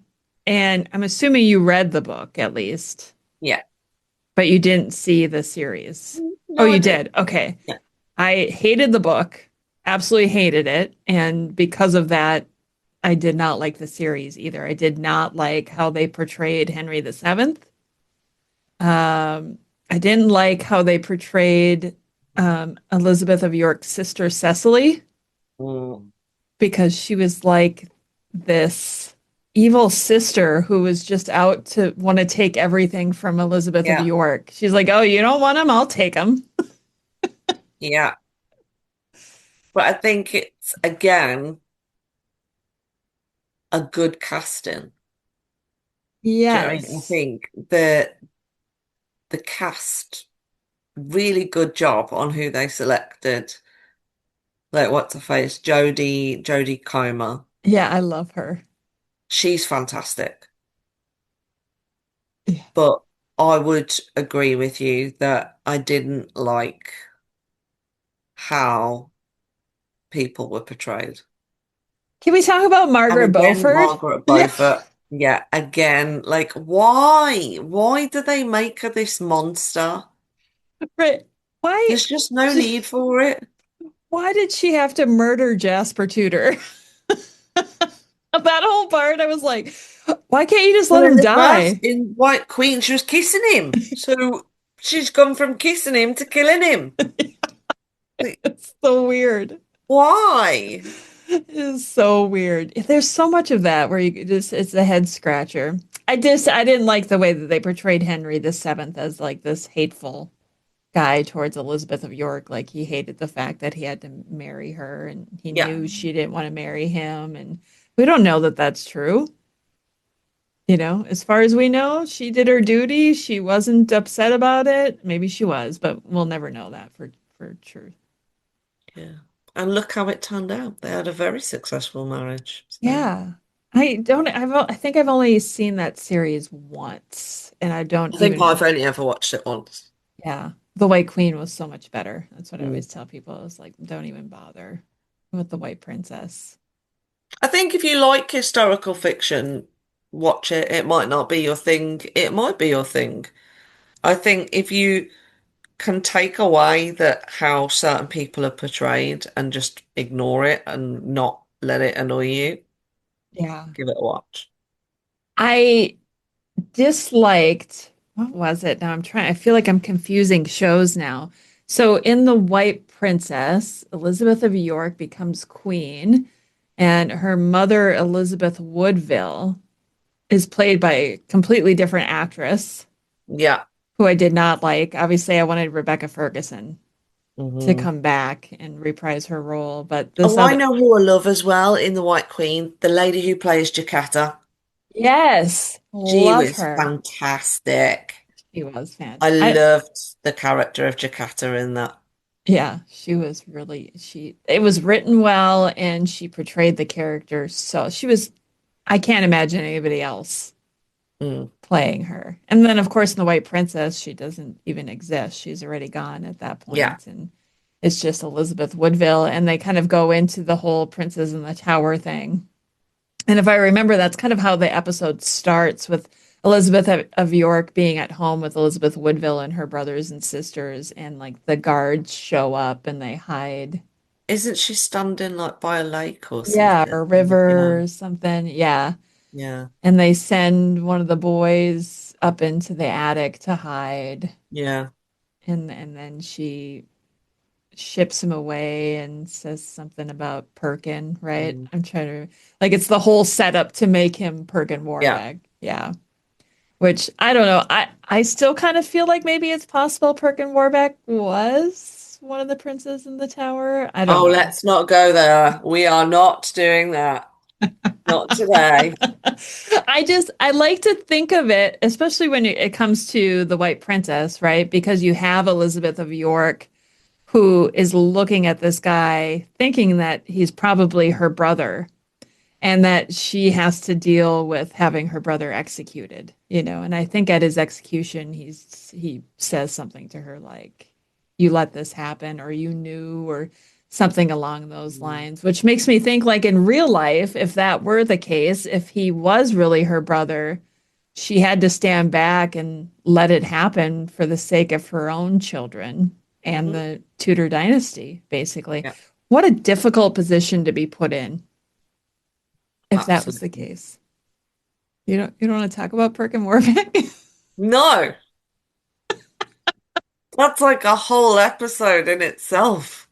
And I'm assuming you read the book at least, Yeah. but you didn't see the series. Oh, No, I you did. did. Okay. Yeah. I hated the book, absolutely hated it. And because of that, I did not like the series either. I did not like how they portrayed Henry VII. I didn't like how they portrayed Elizabeth of York's sister Cecily Mm. because she was like this evil sister who was just out to want to take everything from Elizabeth of Yeah. York. She's like, "Oh, you don't want him? I'll take him." Yeah. But I think it's again a good casting. Do you know what I mean? I Yes. think the cast really good job on who they selected. Like what's her face? Jodie Comer. Yeah, I love her. She's fantastic. Yeah. But I would agree with you that I didn't like how people were portrayed. Can we talk about And Margaret again, Beaufort? Margaret Yeah. Beaufort, yeah, again, like why? Why do they make her this monster? Right. Why There's just no need for it. why did she have to murder Jasper Tudor? That whole part, I was like, Why can't you just Well, let in him the first, die? in White Queen, she was kissing him. So she's gone from kissing him to killing him. Like, It's so weird. why? It is so weird. There's so much of that where you just it's a head scratcher. I didn't like the way that they portrayed Henry the Seventh as like this hateful guy towards Elizabeth of York. Like he hated the fact that he had to marry her and he Yeah. knew she didn't want to marry him. And we don't know that that's true. You know, as far as we know, she did her duty. She wasn't upset about it. Maybe she was, but we'll never know that for sure. Yeah. And look how it turned out. They had a very successful marriage. So Yeah. I think I've only seen that series once and I don't I think even, I've only ever watched it once. yeah. The White Queen was so much better. That's what I Mm. always tell people. I was like, don't even bother with the White Princess. I think if you like historical fiction, watch it. It might not be your thing. It might be your thing. I think if you can take away that how certain people are portrayed and just ignore it and not let it annoy you, Yeah. give it a watch. I disliked, what was it? Now I feel like I'm confusing shows now. So in The White Princess, Elizabeth of York becomes queen, and her mother, Elizabeth Woodville, is played by a completely different actress Yeah. who I did not like. Obviously, I wanted Rebecca Ferguson to Hmm. come back and reprise her role, but this Oh, I other, know who I love as well in The White Queen, the lady who plays Jacata. yes, She love was her. fantastic. She was fan. I loved the character of Jacata in that. Yeah, she was really it was written well and she portrayed the character so she was I can't imagine anybody else Mm. playing her. And then of course in The White Princess she doesn't even exist. She's already gone at that Yeah. point and it's just Elizabeth Woodville and they kind of go into the whole Princes in the Tower thing. And if I remember, that's kind of how the episode starts with Elizabeth of York being at home with Elizabeth Woodville and her brothers and sisters, and like the guards show up and they hide. Isn't she standing like by a lake or Yeah, something? or Looking river out. or something. Yeah. Yeah. And they send one of the boys up into the attic to hide. Yeah. And then she ships him away and says something about Perkin, right? Mm. I'm trying to like it's the whole setup to make him Perkin Yeah. Warbeck. Yeah. Which I don't know. I still kind of feel like maybe it's possible Perkin Warbeck was one of the princes in the tower. I don't Oh, know. let's not go there. We are not doing that. Not today. I like to think of it, especially when it comes to the White Princess, right? Because you have Elizabeth of York who is looking at this guy thinking that he's probably her brother and that she has to deal with having her brother executed, you know. And I think at his execution, he says something to her like, "You let this happen," or "You knew," or something along those Mm. lines, which makes me think like in real life, if that were the case, if he was really her brother, she had to stand back and let it happen for the sake of her own children and Hmm. the Tudor dynasty, basically. Yeah, What a difficult position to be put in if that was the absolutely. case. You don't want to talk about Perkin Warbeck? No, that's like a whole episode in itself.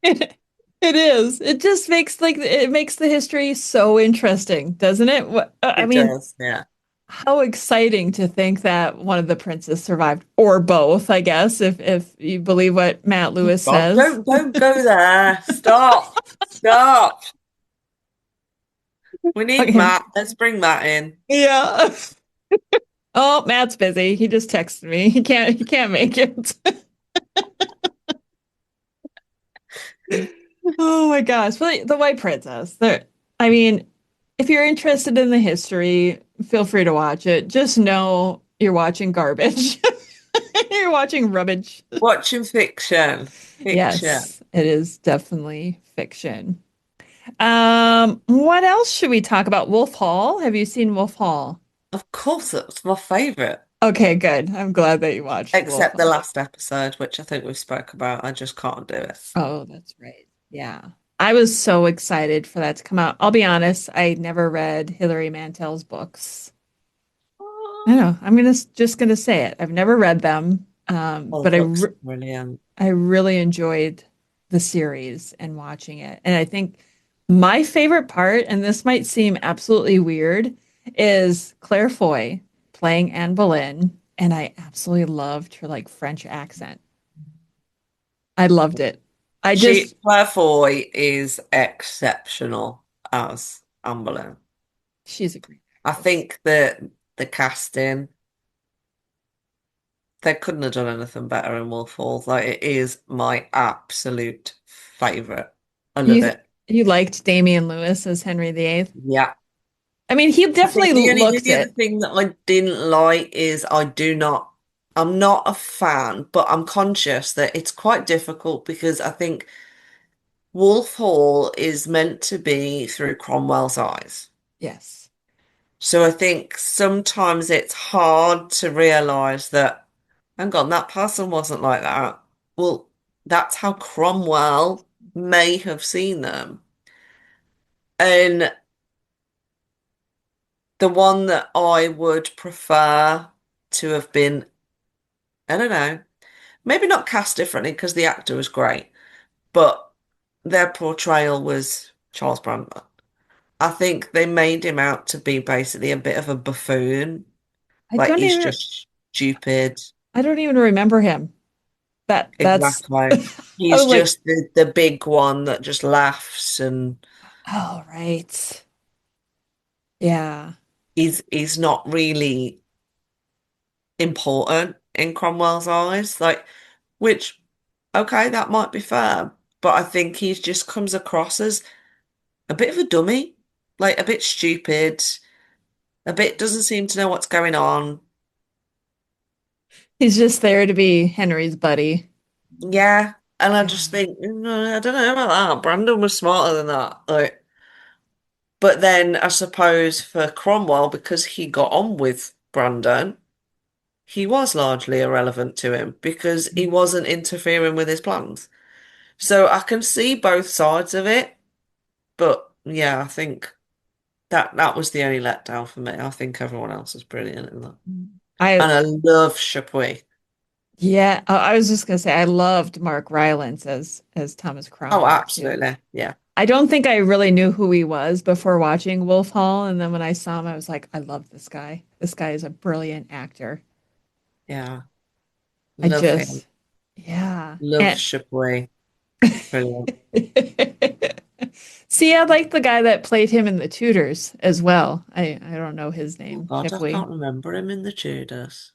It, it is. It just makes like it makes the history so interesting, doesn't it? I It mean, does, yeah. how exciting to think that one of the princes survived, or both, I guess, if you believe what Matt Oh, Lewis God, says. don't go there. Stop. Stop. We need Okay. Matt. Let's bring Matt in. Yeah. Oh, Matt's busy. He just texted me. He can't make it. Oh my gosh. But the White Princess. There, I mean, if you're interested in the history, feel free to watch it. Just know you're watching garbage. You're watching rubbish. Watching fiction. Fiction. Yes, it is definitely fiction. What else should we talk about? Wolf Hall. Have you seen Wolf Hall? Of course, it's my favorite. Okay, good. I'm glad that you watched Wolf Except the Hall. last episode, which I think we spoke about. I just can't do it. Oh, that's right. Yeah. I was so excited for that to come out. I'll be honest, I never read Hilary Mantel's books. I don't know. Just gonna say it. I've never read them, Oh, but the book's brilliant. I really enjoyed the series and watching it. And I think my favorite part, and this might seem absolutely weird, is Claire Foy playing Anne Boleyn, and I absolutely loved her like French accent. I loved it. I just Claire Foy is exceptional as Amberlin. She's a great I actress. think that the casting, they couldn't have done anything better in Wolf Hall. Like it is my absolute favorite. I love You it. you liked Damian Lewis as Henry VIII. Yeah. I mean, he I think definitely looked the other it. thing that I didn't like is I'm not a fan, but I'm conscious that it's quite difficult because I think Wolf Hall is meant to be through Cromwell's eyes. Yes. So I think sometimes it's hard to realize that, hang on, that person wasn't like that. Well, that's how Cromwell may have seen them. And the one that I would prefer to have been, I don't know, maybe not cast differently because the actor was great, but their portrayal was Charles Brandon. I think they made him out to be basically a bit of a buffoon. I Like don't he's even just stupid. I don't even remember him. That's Exactly. I He's was like, just the big one that just laughs and oh right. Yeah. he's not really important in Cromwell's eyes. Like, which, okay, that might be fair, but I think he just comes across as a bit of a dummy, like a bit stupid, a bit doesn't seem to know what's going on. He's just there to be Henry's buddy. Yeah. And I just Yeah. think, I don't know about that. Brandon was smarter than that. Like, but then I suppose for Cromwell, because he got on with Brandon, he was largely irrelevant to him because he wasn't interfering with his plans. So I can see both sides of it, but yeah, I think that was the only letdown for me. I think everyone else was brilliant in that. I And I love Chapuis. Yeah, I was just gonna say I loved Mark Rylance as Thomas Oh, Cromwell too. absolutely. Yeah. I don't think I really knew who he was before watching Wolf Hall, and then when I saw him, I was like, I love this guy. This guy is a brilliant actor. Yeah. I Love him. just, yeah. Love And Chapuis. Brilliant. see, I like the guy that played him in The Tudors as well. I don't know his Oh name, God, I Shipley. can't remember him in the Tudors.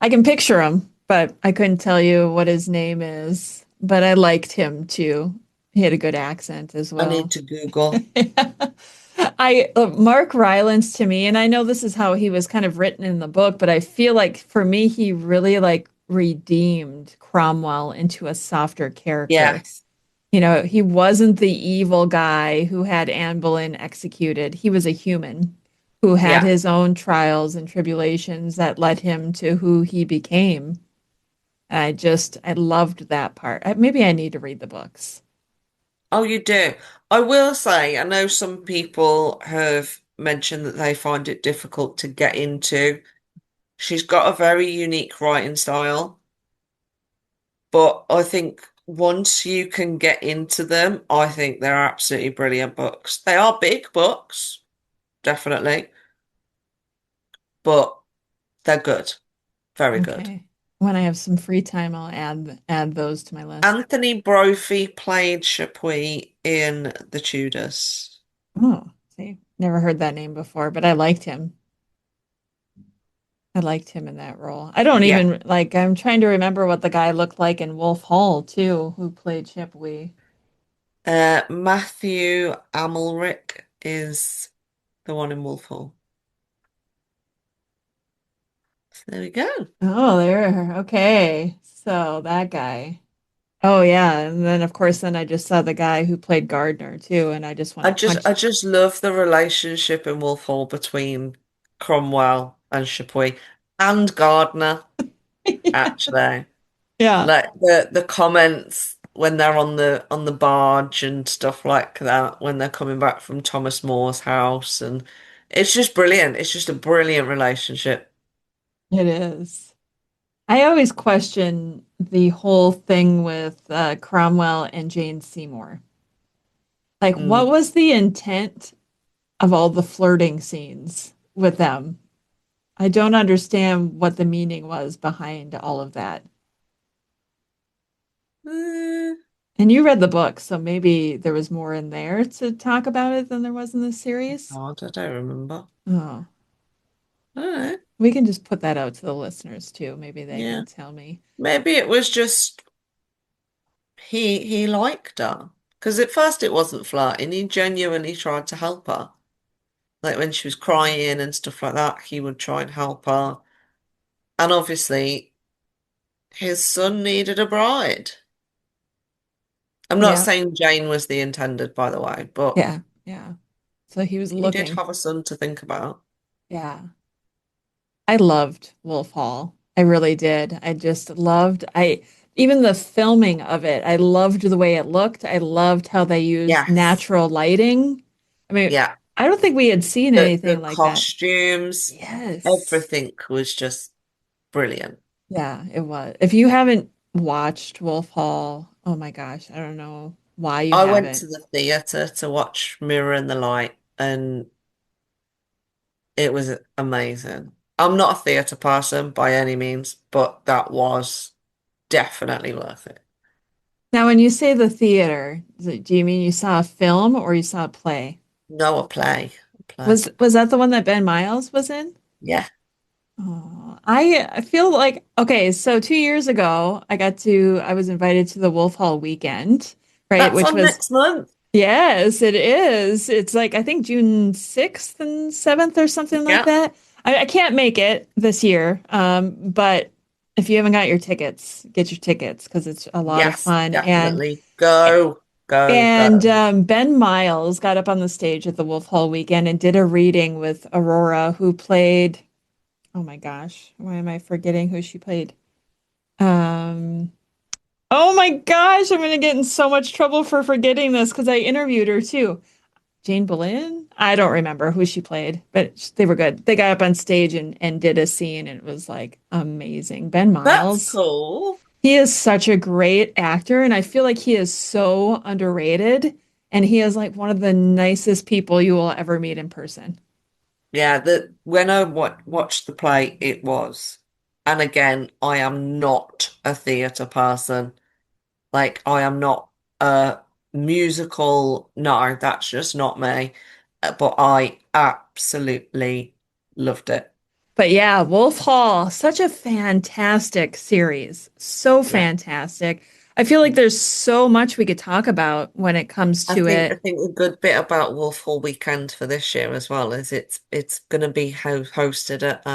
I can picture him, but I couldn't tell you what his name is. But I liked him too. He had a good accent as I need well. to Google. I Mark Rylance to me, and I know this is how he was kind of written in the book, but I feel like for me, he really like redeemed Cromwell into a softer character. Yes. You know, he wasn't the evil guy who had Anne Boleyn executed. He was a human who had Yeah. his own trials and tribulations that led him to who he became. And I loved that part. Maybe I need to read the books. Oh, you do. I will say, I know some people have mentioned that they find it difficult to get into. She's got a very unique writing style, but I think once you can get into them, I think they're absolutely brilliant books. They are big books, definitely, but they're good. Very good. Okay. When I have some free time, I'll add those to my list. Anthony Brophy played Chapuis in The Tudors. Oh, see, never heard that name before, but I liked him. I liked him in that role. I don't Yeah. even like, I'm trying to remember what the guy looked like in Wolf Hall too, who played Chipley. Matthew Amalric is the one in Wolf Hall. So there we go. Oh, there. Okay. So that guy. Oh yeah, and then of course then I just saw the guy who played Gardner too, and I just want to I punch. just love the relationship in Wolf Hall between Cromwell and Chapuis and Gardner, actually. Yeah. Like the comments. when they're on the barge and stuff like that, when they're coming back from Thomas More's house, and it's just brilliant. It's just a brilliant relationship. It is. I always question the whole thing with Cromwell and Jane Seymour. Like, what Mm. was the intent of all the flirting scenes with them? I don't understand what the meaning was behind all of that. Eh, And you read the book, so maybe there was more in there to talk about it than there was in the series. God, I don't remember. Oh, All right. we can just put that out to the listeners too. Maybe they Yeah. can tell me. Maybe it was just he liked her. Because at first it wasn't flirting. He genuinely tried to help her. Like when she was crying and stuff like that, he would try and help her. And obviously, his son needed a bride. I'm not Yeah, saying Jane was the intended, by the way, but yeah, yeah. So he was he did looking. have a son to think about. Yeah. I loved Wolf Hall. I really did. I just loved I even the filming of it. I loved the way it looked. I loved how they used Yes. natural lighting. I mean, Yeah. I don't think we had seen The anything like that. costumes, Yes. everything was just brilliant. Yeah, it was. If you haven't watched Wolf Hall, oh my gosh, I don't know why you I went haven't. to the theatre to watch Mirror in the Light, and it was amazing. I'm not a theatre person by any means, but that was definitely worth it. Now, when you say the theater, do you mean you saw a film or you saw a play? No, a play. A play. Was that the one that Ben Miles was in? Yeah. Oh, I feel like okay, so 2 years ago, I was invited to the Wolf Hall weekend, right? That's Which on was next month. yes, it is. It's like I think June 6th and 7th or something like Yeah. that. I can't make it this year, but if you haven't got your tickets, get your tickets because it's a lot of Yes, fun. definitely. Go, go, And go. Ben Miles got up on the stage at the Wolf Hall weekend and did a reading with Aurora, who played. Oh my gosh, why am I forgetting who she played? Um, oh my gosh, I'm gonna get in so much trouble for forgetting this because I interviewed her too. Jane Boleyn? I don't remember who she played, but they were good. They got up on stage and did a scene and it was like amazing. Ben That's Miles, cool. he is such a great actor and I feel like he is so underrated and he is like one of the nicest people you will ever meet in person. Yeah, the when I watched the play, it was. And again, I am not a theatre person. Like, I am not a musical. No, that's just not me. But I absolutely loved it. But yeah, Wolf Hall, such a fantastic series. So Yeah. fantastic. I feel like there's so much we could talk about when it comes to I it. think a good bit about Wolf Hall Weekend for this year as well is it's going to be hosted at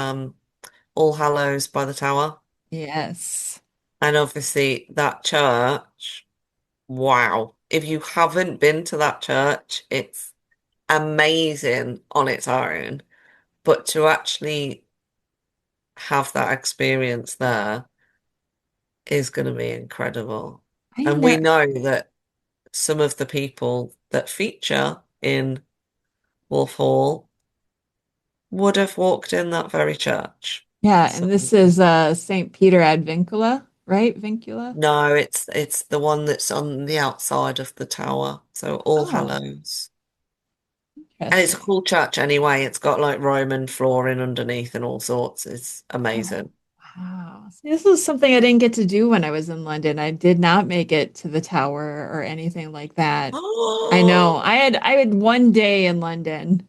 All Hallows by the Tower, Yes. and obviously that church. Wow! If you haven't been to that church, it's amazing on its own, but to actually have that experience there is going to be incredible. I And we know. know that some of the people that feature in Wolf Hall would have walked in that very church. Yeah, So and this is St. Peter ad Vincula, right? Vincula. no, it's the one that's on the outside of the tower. So All Oh, Hallows. And it's a interesting. cool church anyway. It's got like Roman flooring underneath and all sorts. It's Oh, amazing. wow. See, this is something I didn't get to do when I was in London. I did not make it to the tower or anything like that. I know. Oh, I had one day in London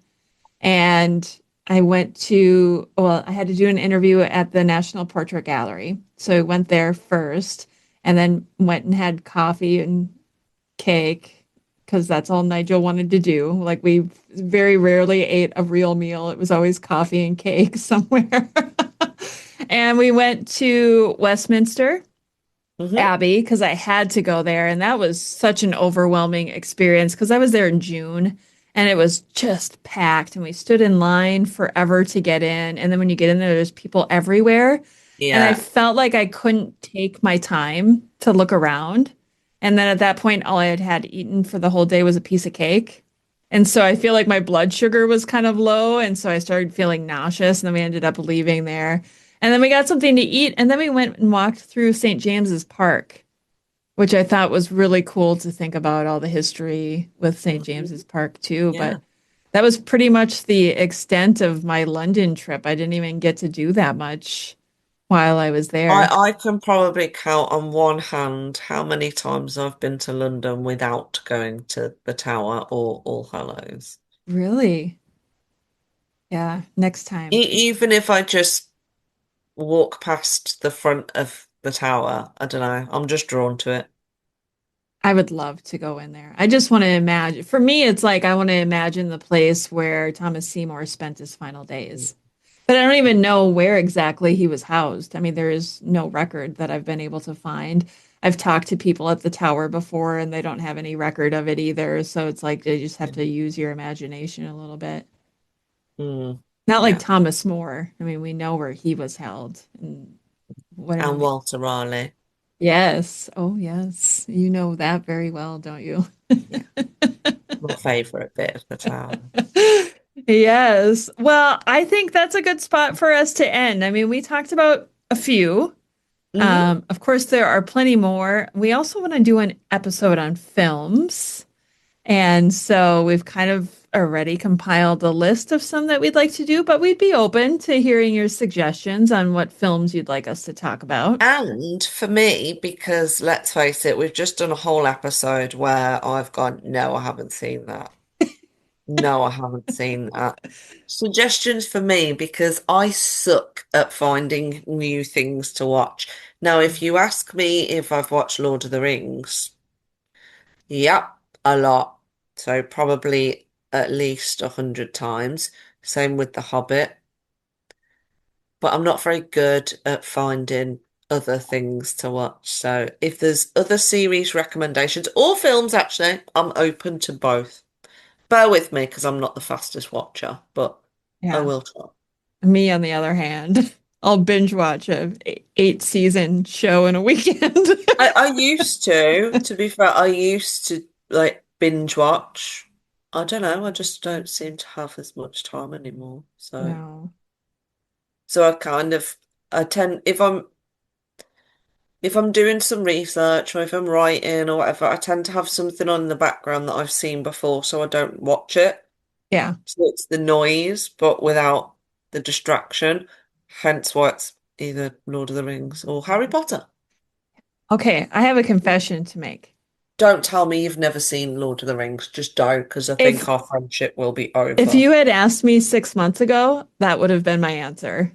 and I went to, well, I had to do an interview at the National Portrait Gallery. So I went there first and then went and had coffee and cake because that's all Nigel wanted to do. Like we very rarely ate a real meal. It was always coffee and cake somewhere. And we went to Westminster hmm. Abbey because I had to go there. And that was such an overwhelming experience because I was there in June and it was just packed. And we stood in line forever to get in. And then when you get in there, there's people everywhere. And I Yeah. felt like I couldn't take my time to look around. And then at that point, all I had had eaten for the whole day was a piece of cake. And so I feel like my blood sugar was kind of low. And so I started feeling nauseous. And then we ended up leaving there. And then we got something to eat. And then we went and walked through St. James's Park, which I thought was really cool to think about all the history with St. James's Mhm. Park too. Yeah. But that was pretty much the extent of my London trip. I didn't even get to do that much while I was there. I can probably count on one hand how many times I've been to London without going to the Tower or All Hallows. Really? Yeah, next E time. even if I just walk past the front of the tower, I don't know, I'm just drawn to it. I would love to go in there. I just want to imagine. For me, it's like I want to imagine the place where Thomas Seymour spent his final days. But I don't even know where exactly he was housed. I mean, there is no record that I've been able to find. I've talked to people at the tower before and they don't have any record of it either. So it's like you just have to use your imagination a little bit. Mm, Not like yeah. Thomas More. I mean, we know where he was held and whatever. And Walter Raleigh. Yes. Oh, yes. You know that very well, don't you? Yeah. My favorite bit of the tower. Yes. Well, I think that's a good spot for us to end. I mean, we talked about a few. Hmm. Of course, there are plenty more. We also want to do an episode on films. And so we've kind of already compiled a list of some that we'd like to do, but we'd be open to hearing your suggestions on what films you'd like us to talk about. And for me, because let's face it, we've just done a whole episode where I've gone, no, I haven't seen that. No, I haven't seen that. Suggestions for me because I suck at finding new things to watch. Now, if you ask me if I've watched Lord of the Rings, yep, a lot. So probably at least 100 times. Same with The Hobbit. But I'm not very good at finding other things to watch. So if there's other series recommendations or films, actually, I'm open to both. Bear with me because I'm not the fastest watcher, but I Yeah. will try. Me, on the other hand, I'll binge watch a eight season show in a weekend. I used to be fair, I used to like binge watch. I don't know, I just don't seem to have as much time anymore. No. So I kind of I tend if I'm doing some research or if I'm writing or whatever, I tend to have something on in the background that I've seen before so I don't watch it. Yeah. So it's the noise, but without the distraction. Hence why it's either Lord of the Rings or Harry Potter. Okay, I have a confession to make. Don't tell me you've never seen Lord of the Rings. Just don't, because I If think our friendship will be if over. you had asked me 6 months ago, that would have been my answer.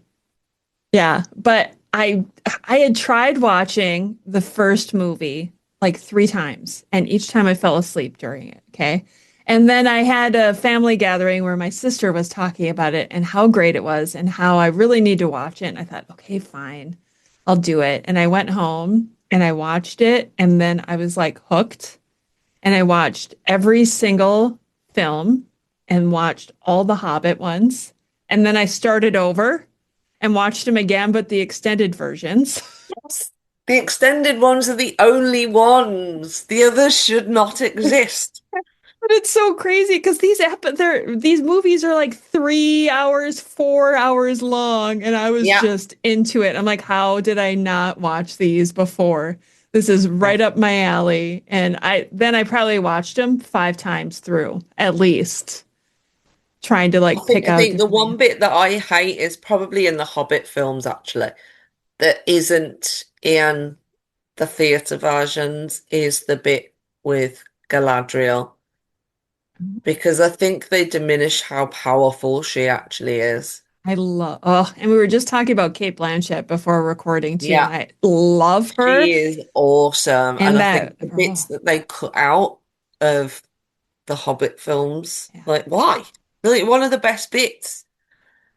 Yeah, but I had tried watching the first movie like three times, and each time I fell asleep during it. Okay. And then I had a family gathering where my sister was talking about it and how great it was and how I really need to watch it. And I thought, okay, fine, I'll do it. And I went home and I watched it, and then I was like hooked. And I watched every single film and watched all the Hobbit ones. And then I started over and watched them again, but the extended versions. Yes. The extended ones are the only ones. The others should not exist. But it's so crazy because these movies are like 3 hours, 4 hours long, and I was Yeah. just into it. I'm like, how did I not watch these before? This is Yeah. right up my alley. And I probably watched them 5 times through at least, trying to I like think pick I out think the different one things. bit that I hate is probably in the Hobbit films, actually, that isn't in the theatre versions, is the bit with Galadriel. Because I think they diminish how powerful she actually is. And we were just talking about Kate Blanchett before recording too, and Yeah. I love her. She is awesome. And And I that, think the bits oh, that they cut out of the Hobbit films, yeah. like, why? Like, one of the best bits.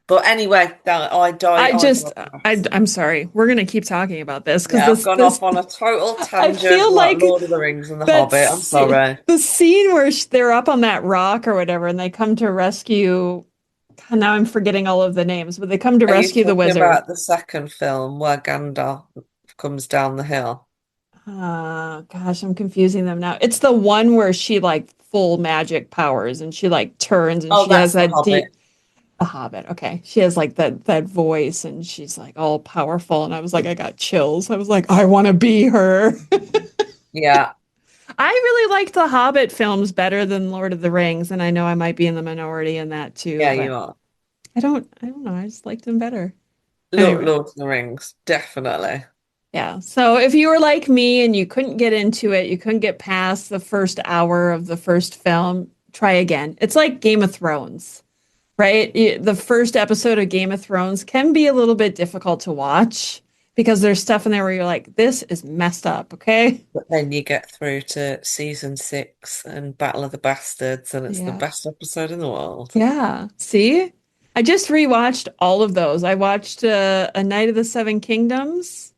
But anyway, I I just, digress. I'm sorry. We're gonna keep talking about this because Yeah, I've gone off on a total I tangent feel about like Lord of the Rings and the Hobbit. I'm that's sorry. the scene where they're up on that rock or whatever, and they come to rescue. God, now I'm forgetting all of the names, but they come to Are you rescue the talking wizard. about the second film where Gandalf comes down the hill? Gosh, I'm confusing them now. It's the one where she like full magic powers and she like turns and Oh, she has that's The that Hobbit. deep a hobbit. Okay. She has like that voice and she's like all powerful. And I was like, I got chills. I was like, I want to be her. Yeah, I really liked the Hobbit films better than Lord of the Rings, and I know I might be in the minority in that too, yeah, but you are. I don't know. I just liked them better. Anyway. Lord of the Rings, definitely. Yeah. So if you were like me and you couldn't get into it, you couldn't get past the first hour of the first film, try again. It's like Game of Thrones, right? The first episode of Game of Thrones can be a little bit difficult to watch because there's stuff in there where you're like, this is messed up, okay? But then you get through to season 6 and Battle of the Bastards, and it's the Yeah. best episode in the world. Yeah. See? I just rewatched all of those. I watched A Night of the Seven Kingdoms.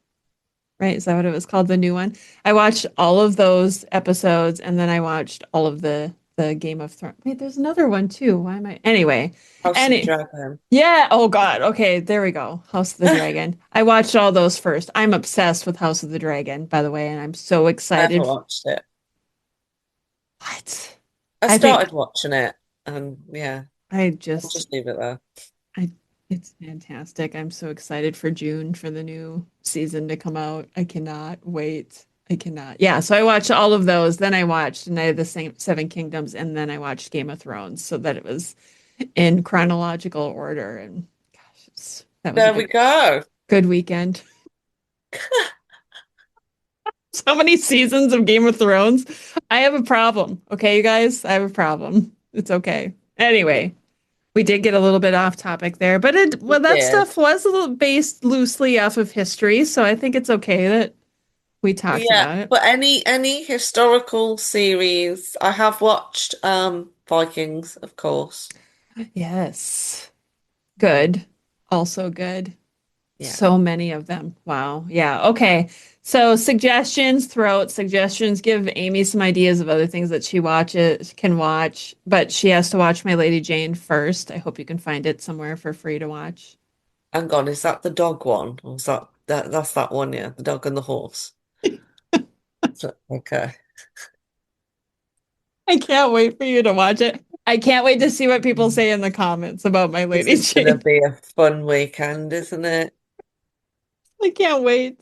Right? Is that what it was called? The new one. I watched all of those episodes and then I watched all of the Game of Thrones. Wait, there's another one too. Why am I anyway? House of the Any Dragon. yeah, oh God. Okay, there we go. House of the Dragon. I watched all those first. I'm obsessed with House of the Dragon, by the way, and I'm so Never excited. watched it. What? I I started think watching it, and yeah, I I'll just just leave it there. I it's fantastic. I'm so excited for June for the new season to come out. I cannot wait. I cannot. Yeah, so I watched all of those. Then I watched Night of the Same Seven Kingdoms, and then I watched Game of Thrones, so that it was in chronological order. And gosh, that was a There we good go. good weekend. So many seasons of Game of Thrones. I have a problem. Okay, you guys, I have a problem. It's okay. Anyway, we did get a little bit off topic there, but We that did. stuff was a little based loosely off of history, so I think it's okay that we talked Yeah, about it. but any historical series, I have watched Vikings, of course. Yes. Good. Also good. Yeah. So many of them. Wow. Yeah. Okay. So suggestions, throw out suggestions. Give Amy some ideas of other things that she watches, can watch, but she has to watch My Lady Jane first. I hope you can find it somewhere for free to watch. Hang on, is that the dog one? Or is that's that one, yeah, the dog and the horse. Okay. I can't wait for you to watch it. I can't wait to see what people say in the comments about My This Lady is gonna Jane. be a fun weekend, isn't it? I can't wait.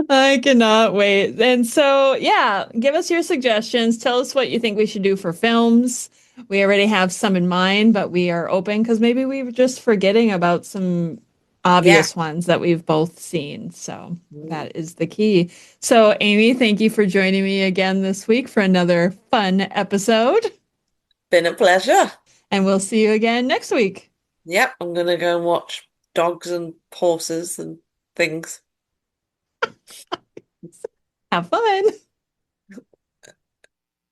I cannot wait. And so, yeah, give us your suggestions. Tell us what you think we should do for films. We already have some in mind, but we are open because maybe we were just forgetting about some Yeah. obvious ones that we've both seen. So that is the key. So, Amy, thank you for joining me again this week for another fun episode. Been a pleasure. And we'll see you again next week. Yep, I'm gonna go and watch dogs and horses and things. Have fun.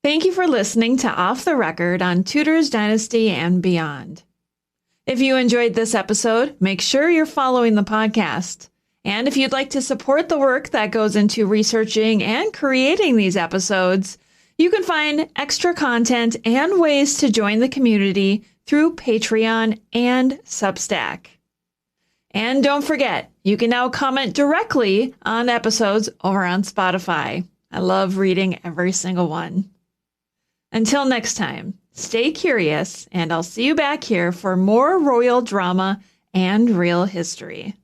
Thank you for listening to Off the Record on Tudors Dynasty and Beyond. If you enjoyed this episode, make sure you're following the podcast. And if you'd like to support the work that goes into researching and creating these episodes, you can find extra content and ways to join the community through Patreon and Substack. And don't forget, you can now comment directly on episodes over on Spotify. I love reading every single one. Until next time, stay curious, and I'll see you back here for more royal drama and real history.